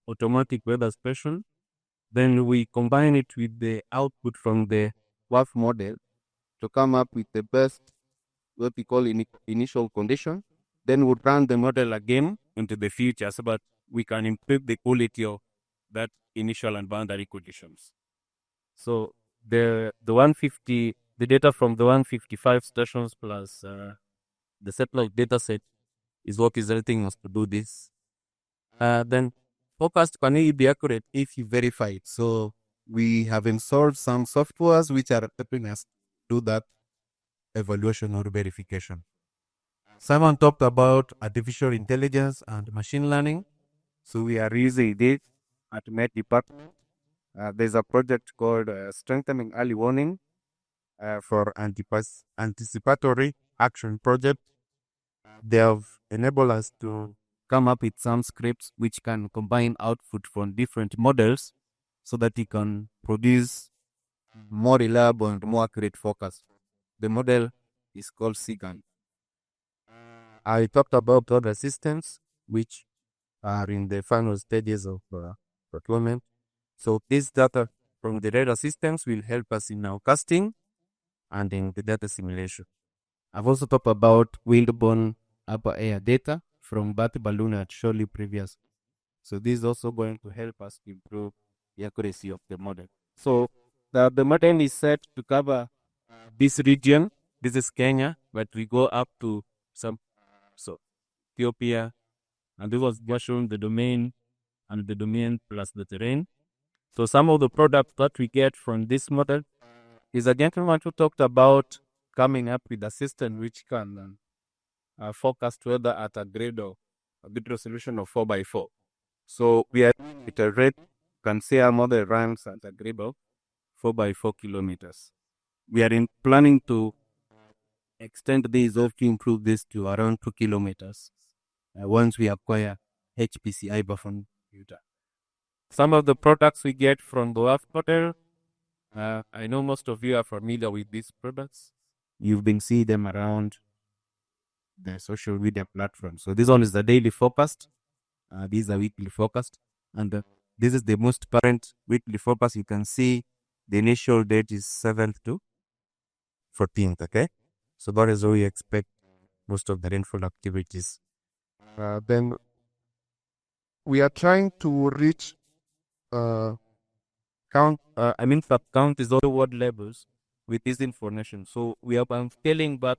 [SPEAKER 11] automatic weather station, then we combine it with the output from the WAF model to come up with the best, what we call initial condition. Then we run the model again into the future so that we can improve the quality of that initial and boundary conditions. So the 150, the data from the 155 stations plus the satellite data set is what is helping us to do this. Then forecast can only be accurate if you verify it. So we have installed some softwares which are helping us do that evaluation or verification. Someone talked about artificial intelligence and machine learning. So we are using this at Met Department. There's a project called Strengthening Early Warning for Anticipatory Action Project. They have enabled us to come up with some scripts which can combine output from different models so that it can produce more reliable and more accurate forecast. The model is called SIGAN. I talked about other systems which are in the final stages of procurement. So this data from the radar systems will help us in our casting and in the data simulation. I've also talked about wind-borne upper air data from bat balloon at showed previous. So this is also going to help us improve the accuracy of the model. So the model is set to cover this region. This is Kenya, but we go up to Ethiopia, and this was just showing the domain and the domain plus the terrain. So some of the products that we get from this model is a gentleman who talked about coming up with a system which can forecast weather at a grid resolution of 4x4. So we are at a rate, can say our model runs at a grid of 4x4 kilometers. We are planning to extend this or to improve this to around 2 kilometers once we acquire HPCI buffer computer. Some of the products we get from the WAF model, I know most of you are familiar with these products. You've been seeing them around the social media platforms. So this one is the daily forecast. These are weekly forecast. And this is the most current weekly forecast. You can see the initial date is 7th to 14th, okay? So that is where we expect most of the rainfall activities.
[SPEAKER 3] Then we are trying to reach
[SPEAKER 11] count is all word levels with this information. So we are scaling that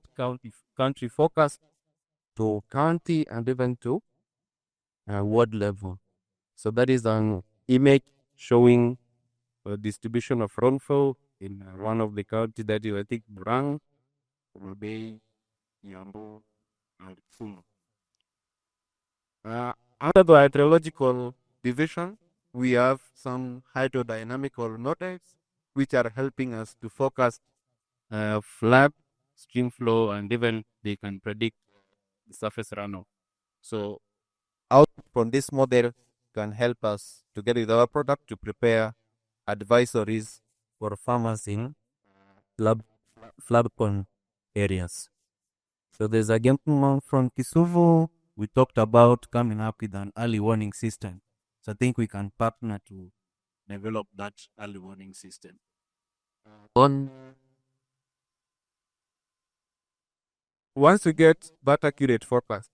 [SPEAKER 11] country forecast to county and even to ward level. So that is an image showing a distribution of rainfall
[SPEAKER 13] in one of the county that you, I think, Brang, Bay, Yambo, and Fumu. Under the hydrological division, we have some hydrodynamical models which are helping us to forecast flood, stream flow, and even they can predict the surface runoff. So, out from this model can help us to get with our product to prepare advisories for farmers in flood-prone areas. So there's a gentleman from Kisumu. We talked about coming up with an early warning system. So I think we can partner to develop that early warning system. Once you get that accurate forecast,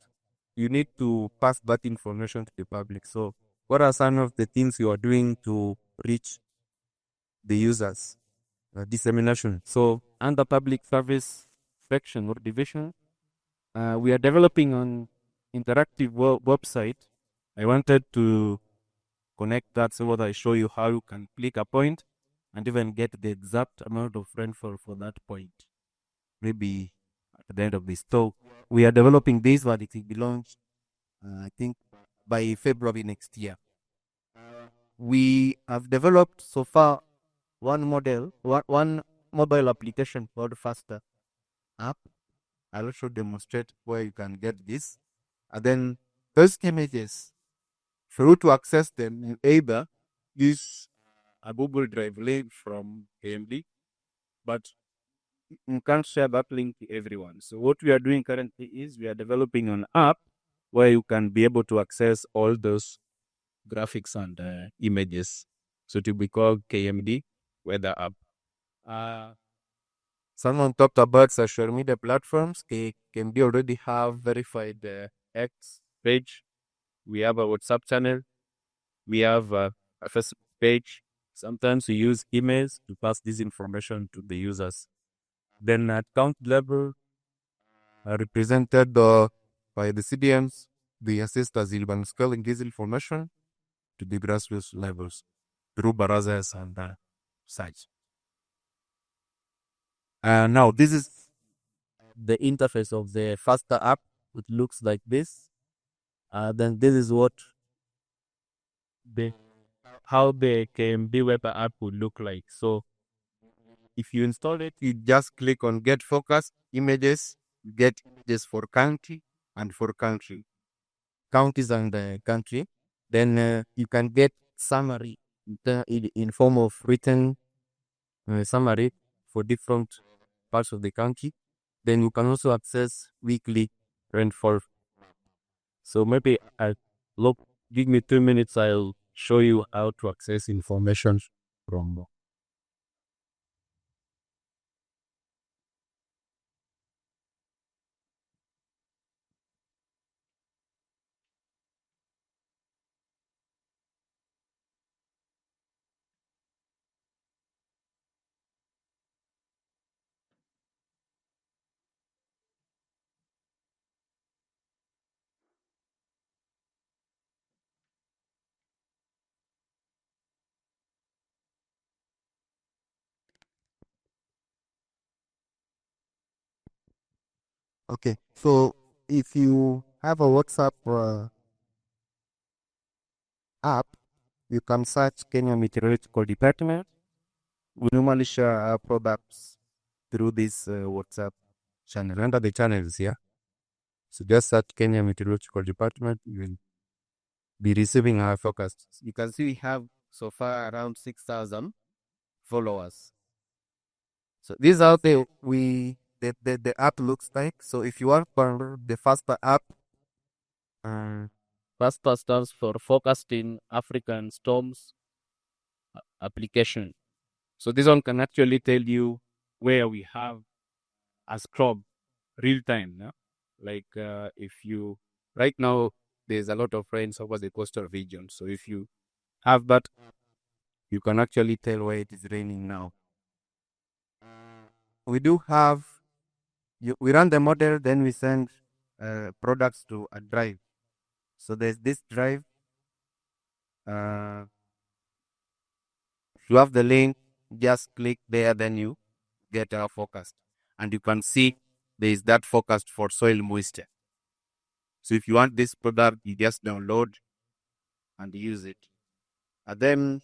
[SPEAKER 13] you need to pass that information to the public. So what are some of the things you are doing to reach the users? Dissemination. So under public service section or division, we are developing an interactive website. I wanted to connect that so that I show you how you can click a point and even get the exact amount of rainfall for that point. Maybe at the end of this talk, we are developing this, but it will be launched, I think, by February next year. We have developed so far one mobile application called Faster app. I'll also demonstrate where you can get this. And then those images, for you to access them, you either use a Google Drive link from AMD, but you can't share that link to everyone. So what we are doing currently is we are developing an app where you can be able to access all those graphics and images. So it will be called KMD Weather App. Someone talked about social media platforms. KMD already have verified X page. We have a WhatsApp channel. We have a Facebook page. Sometimes we use emails to pass this information to the users. Then at count level, represented by the CDMs, the assistants in scaling this information to the grassroots levels through barazas and such. Now, this is the interface of the Faster app. It looks like this. Then this is how the KMD web app would look like. So if you install it, you just click on Get Focus Images, get images for county and for country. Counties and country. Then you can get summary in form of written summary for different parts of the country. Then you can also access weekly rainfall. So maybe give me 2 minutes, I'll show you how to access information from. Okay, so if you have a WhatsApp app, you can search Kenya Meteorological Department. We normally share our products through this WhatsApp channel. Under the channels here, so just search Kenya Meteorological Department. You will be receiving our forecast. You can see we have so far around 6,000 followers. So this is how the app looks like. So if you want for the Faster app, Faster stands for Forecasting African Storms application. So this one can actually tell you where we have a storm real time. No? Like if you right now there's a lot of rains over the coastal region. So if you have that, you can actually tell where it is raining now. We do have we run the model, then we send products to a drive. So there's this drive. You have the link,
[SPEAKER 15] just click there, then you get our forecast. And you can see there is that forecast for soil moisture. So if you want this product, you just download and use it. And then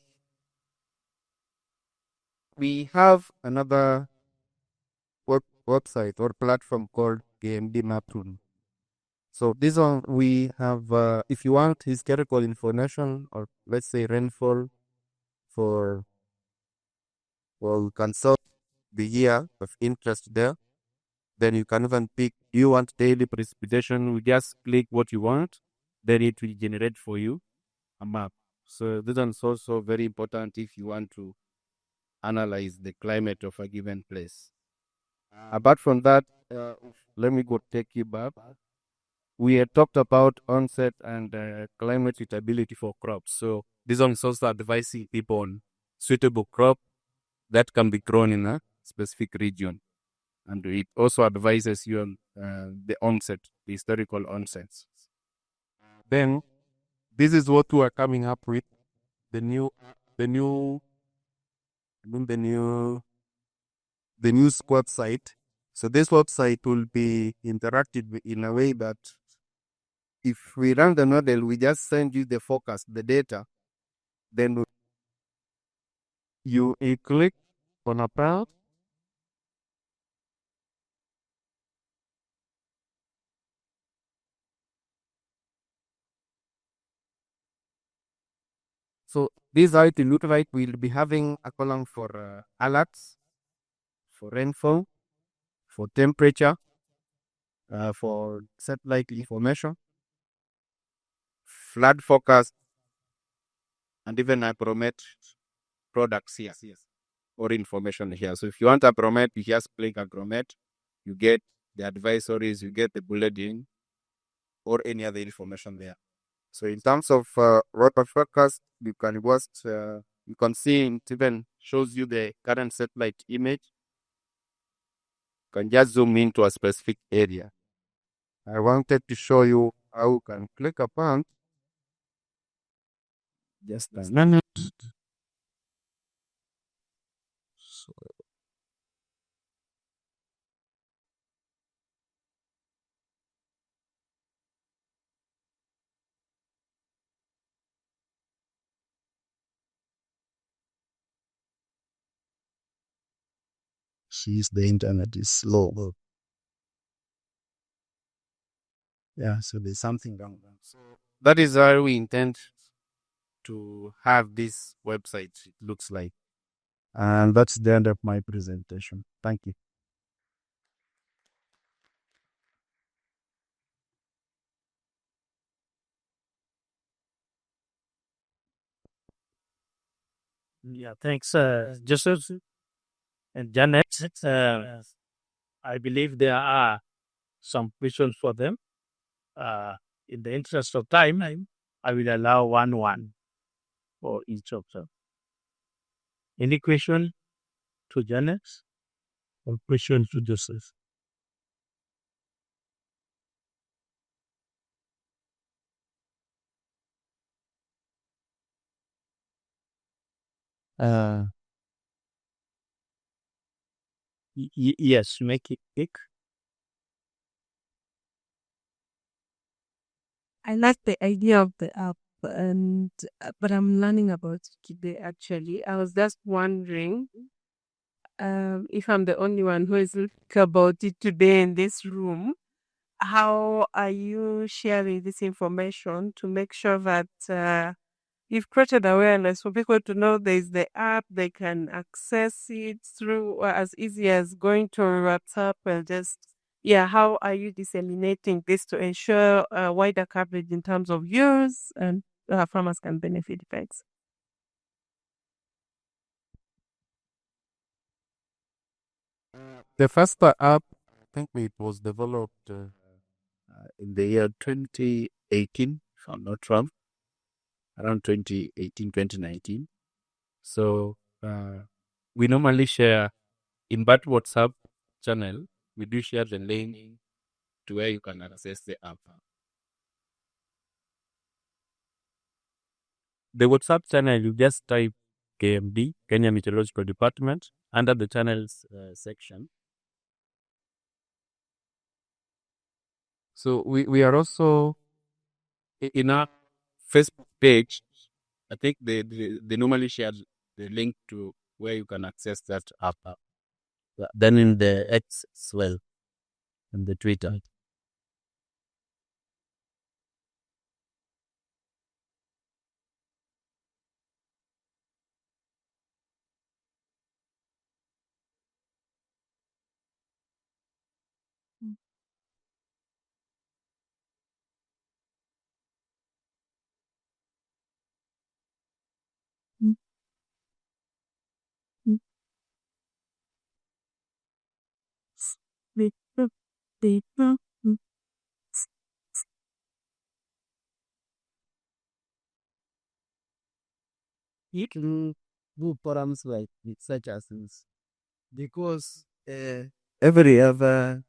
[SPEAKER 15] we have another website or platform called KMD Map Tool. So this one we have, if you want historical information or let's say rainfall for, well, you can sort the year of interest there. Then you can even pick, you want daily precipitation, we just click what you want, then it will generate for you a map. So this one is also very important if you want to analyze the climate of a given place. Apart from that, let me go take you back. We had talked about onset and climate suitability for crops. So this one is also advising people on suitable crop that can be grown in a specific region. And it also advises you on the onset, the historical onsets. Then this is what we are coming up with, the new squad site. So this website will be interactive in a way that if we run the model, we just send you the forecast, the data, then you click on a part. So this how it will look like. We'll be having a column for alerts, for rainfall, for temperature, for satellite information, flood forecast, and even agromet products here, or information here. So if you want agromet, you just click agromet, you get the advisories, you get the bulletin, or any other information there. So in terms of water forecast, you can see it even shows you the current satellite image. You can just zoom into a specific area. I wanted to show you how you can click upon just a minute. So,
[SPEAKER 3] Sees the internet is slow. Yeah, so there's something wrong.
[SPEAKER 15] so that is how we intend to have this website. It looks like.
[SPEAKER 3] And that's the end of my presentation. Thank you.
[SPEAKER 1] Yeah, thanks, Joseph and Janet. I believe there are some questions for them. In the interest of time, I will allow one for each of them. Any question to Janet or question to Joseph? Yes, make it quick.
[SPEAKER 12] I like the idea of the app, and but I'm learning about it today. Actually, I was just wondering if I'm the only one who is learning about it today in this room. How are you sharing this information to make sure that you've created awareness for people to know there's the app, they can access it through as easy as going to WhatsApp and just, how are you disseminating this to ensure wider coverage in terms of use and farmers can benefit? Thanks.
[SPEAKER 15] The first app, I think it was developed in the year 2018, if I'm not wrong, around 2018, 2019. So we normally share in that WhatsApp channel, we do share the link to where you can access the app. The WhatsApp channel, you just type
[SPEAKER 5] KMD, Kenya Meteorological Department, under the channels section. So we are also in our Facebook page. I think they normally share the link to where you can access that app. Then in the X as well, and the Twitter.
[SPEAKER 15] You can do programs like such as this because every other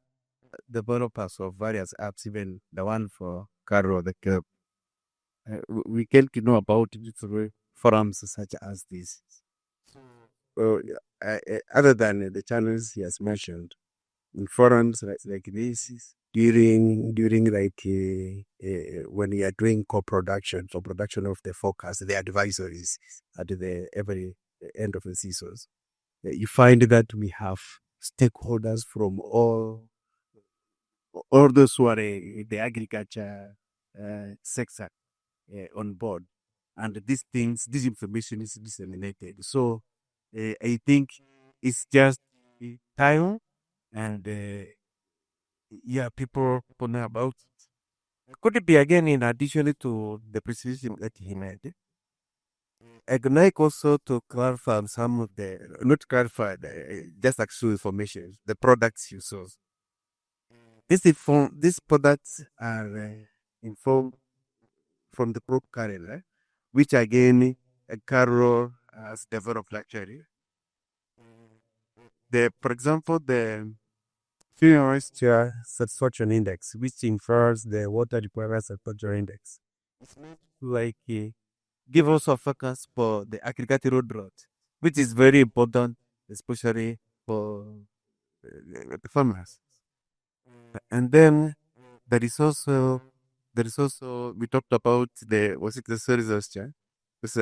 [SPEAKER 15] developers of various apps, even the one for Caro, the club, we came to know about it through forums such as this. So, other than the channels he has mentioned, in forums like this, during like when you are doing co-production, so production of the forecast, the advisories at the every end of the seasons, you find that we have stakeholders from all those who are the agriculture sector on board, and this information is disseminated. So I think it's just time and yeah, people know about it. Could it be again in addition to the precision that he made? I'd like also to clarify some of the, not clarify, just actual information, the products you source. These products are informed from the probe carrier, which again, Carol has developed actually. For example, the fuel moisture satisfaction index, which infers the water requirement satisfaction index. It's meant to like give us a focus for the agricultural drought, which is very important, especially for the farmers. And then there is also we talked about the soil exhaustion. This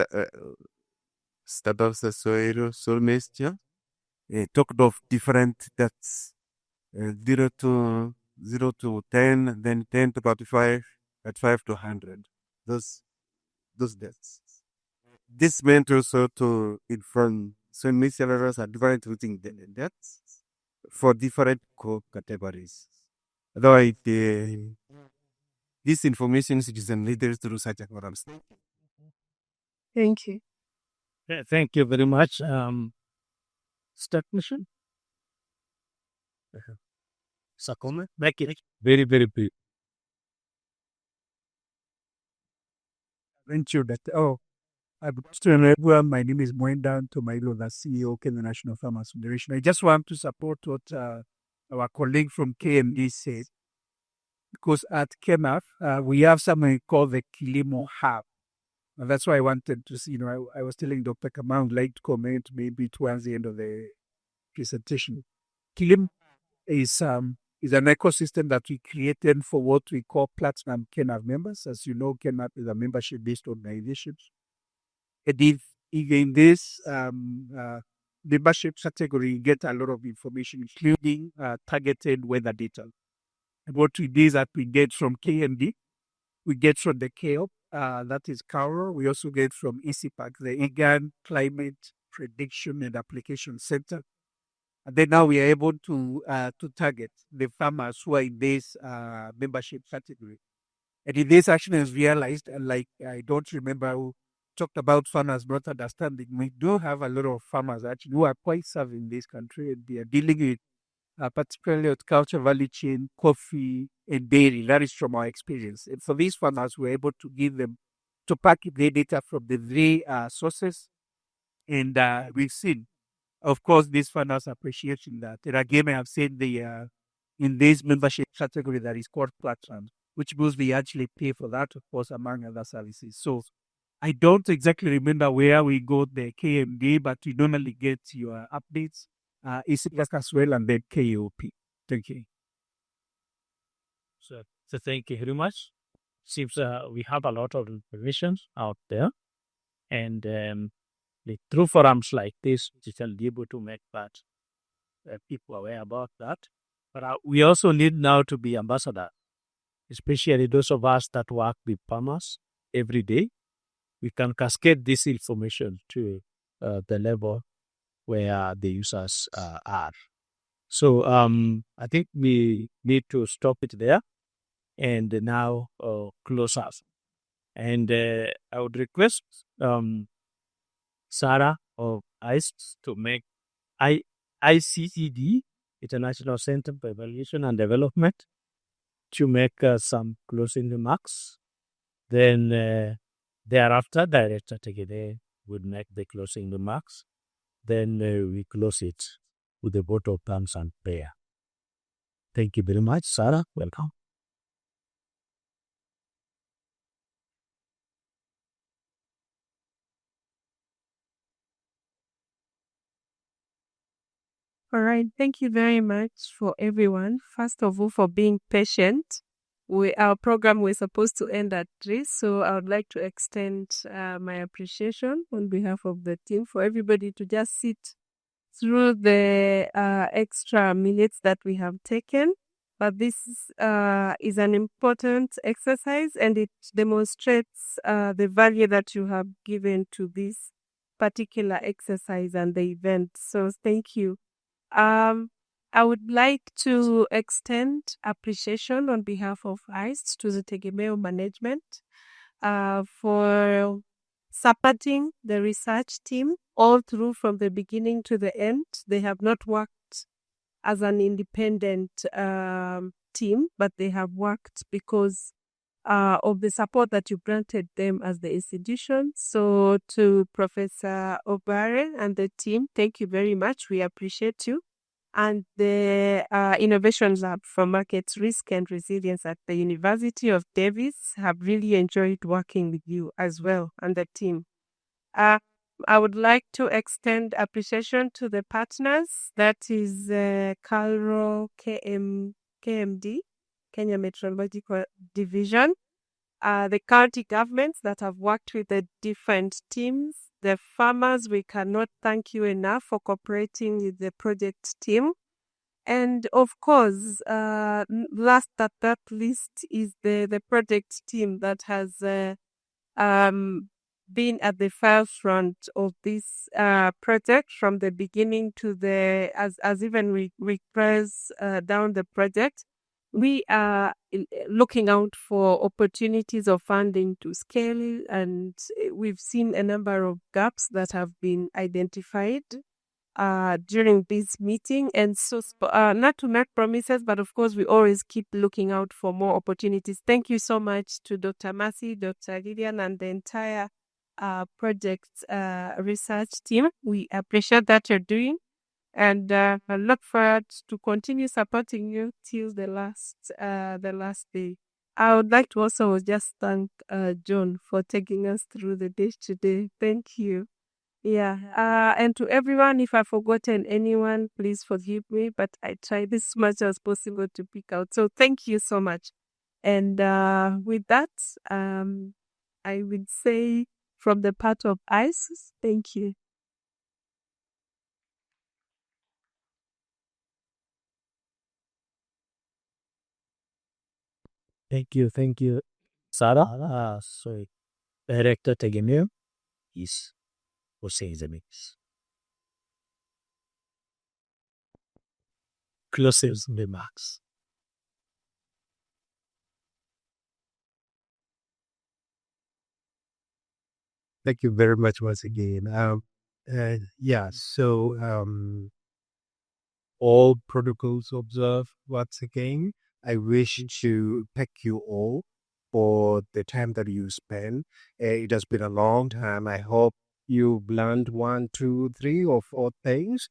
[SPEAKER 15] start of the soil moisture. Talked of different depths, 0 to 10, then 10 to 45, at 5 to 100. Those depths. This meant also to inform soil moisture levels are different within the depths for different categories. Otherwise, this information is disseminated through such programs.
[SPEAKER 12] Thank you.
[SPEAKER 1] Thank you very much. Technician? Sakome? Back it.
[SPEAKER 4] Very, very big. Venture that, I'm still everyone. My name is Moendan Tomailo, the CEO of the National Farmers Federation. I just want to support what our colleague from KMD said, because at KMF, we have something called the Kilimo Hub. And that's why I wanted to see, I was telling Dr. Kamau, I'd like to comment maybe towards the end of the presentation. Kilimo is an ecosystem that we created for what we call Platinum KNAV members. As you know, KNAV is a membership-based organization. And if in this membership category, you get a lot of information, including targeted weather data. And what we do is that we get from KMD, we get from the KOP, that is CARO. We also get from ECPAC, the IGAN Climate Prediction and Application Center. And then now we are able to target the farmers who are in this membership category. And in this action is realized, and like I don't remember who talked about farmers not understanding, we do have a lot of farmers actually who are quite savvy in this country, and they are dealing with particularly culture value chain, coffee, and dairy. That is from our experience. And for these farmers, we're able to give them to pack their data from the three sources. And we've seen, of course, these farmers appreciating that. And again, I have said in this membership category that is called platforms, which means they actually pay for that, of course, among other services. So
[SPEAKER 6] I don't exactly remember where we got the KMD, but we normally get your updates. EC Plus as well, and then KOP. Thank you.
[SPEAKER 1] So thank you very much. Seems we have a lot of information out there, and through forums like this, you can be able to make that people aware about that. But we also need now to be ambassadors, especially those of us that work with farmers every day. We can cascade this information to the level where the users are. So I think we need to stop it there and now close up. And I would request Sarah of ICE to make ICCD, International Center for Evaluation and Development, to make some closing remarks. Then thereafter, Director Tegemeo would make the closing remarks. Then we close it with a vote of thanks and prayer. Thank you very much, Sarah. Welcome.
[SPEAKER 12] All right. Thank you very much for everyone. First of all, for being patient. Our program was supposed to end at 3, so I would like to extend my appreciation on behalf of the team for everybody to just sit through the extra minutes that we have taken. But this is an important exercise, and it demonstrates the value that you have given to this particular exercise and the event. So thank you. I would like to extend appreciation on behalf of ICE to the Tegemeo management for supporting the research team all through from the beginning to the end. They have not worked as an independent team, but they have worked because of the support that you granted them as the institution. So to Professor Obare and the team, thank you very much. We appreciate you. And the Innovation Lab for Market Risk and Resilience at the University of Davis have really enjoyed working with you as well and the team. I would like to extend appreciation to the partners, that is CalRO KMD, Kenya Meteorological Division, the county governments that have worked with the different teams, the farmers. We cannot thank you enough for cooperating with the project team. And of course, last but not least is the project team that has been at the forefront of this project from the beginning to the as even we press down the project. We are looking out for opportunities of funding to scale, and we've seen a number of gaps that have been identified during this meeting. And so, not to make promises, but of course, we always keep looking out for more opportunities. Thank you so much to Dr. Mercy, Dr. Lillian, and the entire project research team. We appreciate that you're doing. And I look forward to continue supporting you till the last day. I would like to also just thank John for taking us through the day today. Thank you. Yeah. And to everyone, if I've forgotten anyone, please forgive me. But I tried as much as possible to pick out. So thank you so much. And with that, I would say from the part of ICE, thank you.
[SPEAKER 1] Thank you, Sarah. So, Director Tegemeo is Hussein Zemix. Closing remarks.
[SPEAKER 4] Thank you very much once again. All protocols observed once again. I wish to thank you all for the time that you spent. It has been a long time. I hope you've learned 1, 2, 3, or 4 things.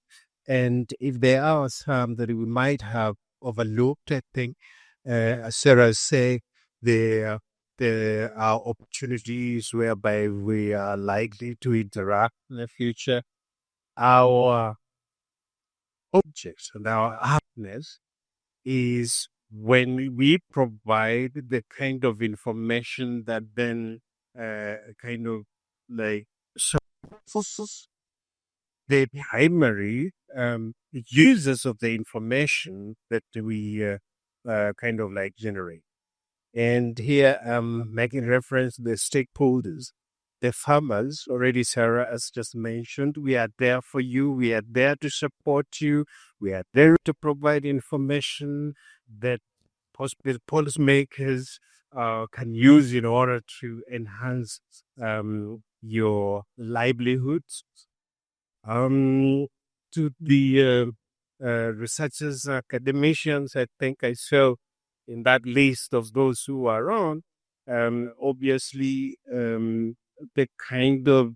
[SPEAKER 4] And if there are some that we might have overlooked, I think, as Sarah said, the
[SPEAKER 1] there are opportunities whereby we are likely to interact in the future. Our objects and our happiness is when we provide the kind of information that then kind of like surfaces the primary users of the information that we kind of like generate. And here I'm making reference to the stakeholders, the farmers. Already Sarah has just mentioned, we are there for you. We are there to support you. We are there to provide information that possibly policymakers can use in order to enhance your livelihoods. To the researchers, academicians, I think I saw in that list of those who are on, obviously, the kind of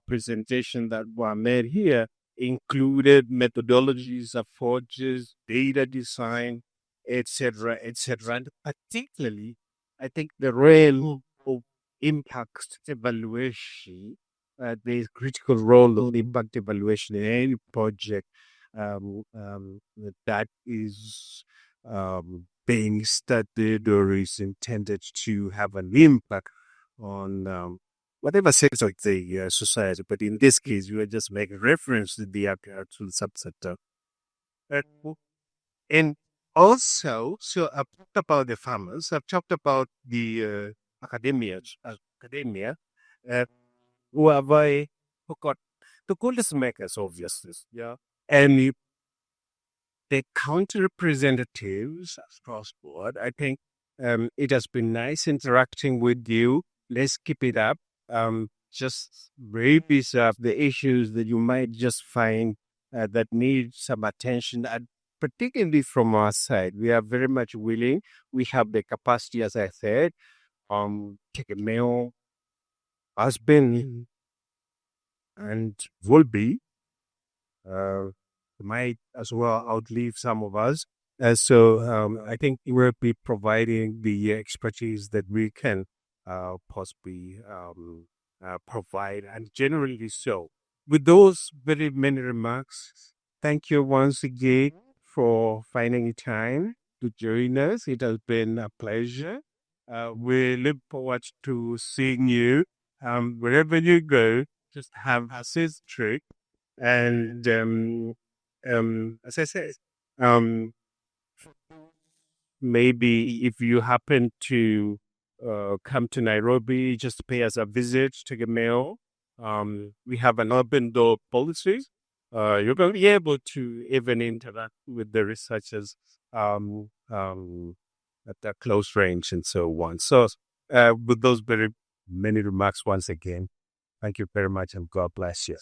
[SPEAKER 1] presentation that were made here included methodologies, approaches, data design, etc., etc. And particularly, I think the realm of impact evaluation, the critical role of impact evaluation in any project that is being studied or is intended to have an impact on whatever sector of the society. But in this case, we are just making reference to the actual subsector. And also, so I've talked about the farmers, I've talked about the academia, who are very, who got the goodness makers, obviously. Yeah. And the county representatives across board, I think it has been nice interacting with you. Let's keep it up. Just raise up the issues that you might just find that need some attention, and particularly from our side. We are very much willing. We have the capacity, as I said. Tegemeo has been and will be might as well outlive some of us. So I think we'll be providing the expertise that we can possibly provide, and generally so. With those very many remarks, thank you once again for finding time to join us. It has been a pleasure. We look forward to seeing you wherever you go. Just have a safe trip. And as I said, um, maybe if you happen to come to Nairobi, just pay us a visit to Tegemeo. We have an open door policy. You're going to be able to even interact with the researchers at a close range and so on. So, with those very many remarks, once again, thank you very much and God bless you.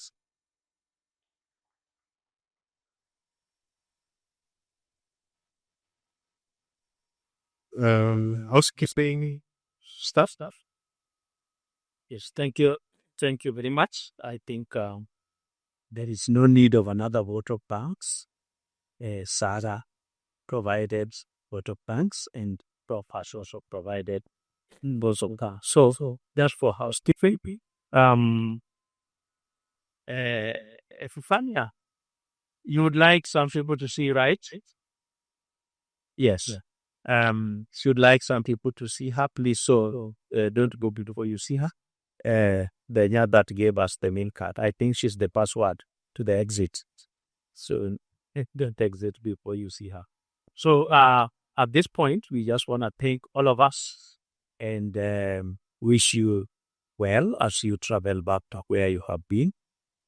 [SPEAKER 1] Housekeeping stuff.
[SPEAKER 6] Yes, thank you. Thank you very much. I think there is no need of another vote of banks. Sarah provided vote of banks, and Prof has also provided both of that. So that's for housekeeping. Fufania, you would like some people to see, right? Yes. She would like some people to see her, please. So don't go before you see her. The year that gave us the main card, I think she's the password to the exit. So don't exit before you see her. So at this point, we just want to thank all of us and wish you well as you travel back to where you have been.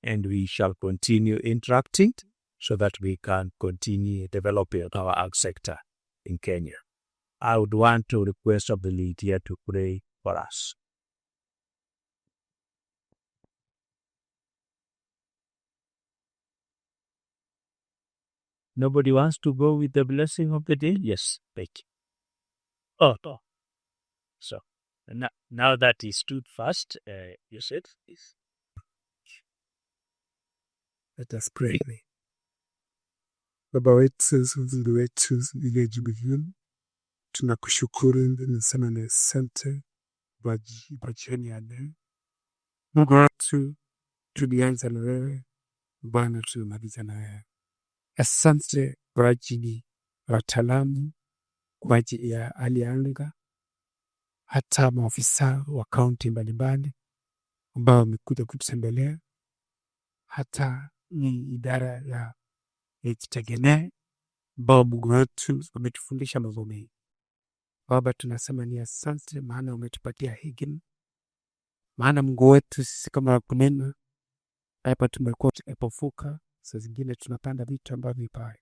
[SPEAKER 6] And we shall continue interacting so that we can continue developing our ag sector in Kenya. I would want to request of the lead here to pray for us. Nobody wants to go with the blessing of the day? Yes, Becky. Oh. So, now that he stood fast, you said, please.
[SPEAKER 4] Let us pray. Baba wetu sisi wetu begin. tunakushukuru, nasema ni asante kwa jioni ya leo. Mungu wetu, tulianza na wewe Bwana, tumemaliza na wewe. Asante kwa ajili ya wataalamu, kwa ajili ya hali ya anga, hata maafisa wa kaunti mbalimbali ambao wamekuja kututembelea, hata ni idara ya Tegemeo ambao Mungu wetu wametufundisha mambo mengi. Baba, tunasema ni asante, maana umetupatia hekima, maana Mungu wetu sisi kama wakulima hapa tumekuwa tumepofuka, saa zingine tunapanda vitu ambavyo vibaya,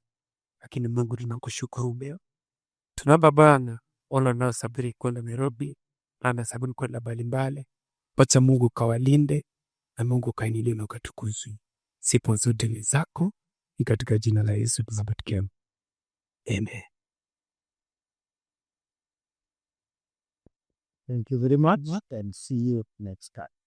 [SPEAKER 4] lakini Mungu tunakushukuru leo. Tunaomba Bwana wale wanaosafiri kwenda Nairobi, anasafiri kwenda mbalimbali, wacha Mungu kawalinde na Mungu kainuliwe na ukatukuzwe. Sifa zote ni zako, ni katika jina la Yesu tunapatikana. Amen.
[SPEAKER 1] Thank you very much and see you next time.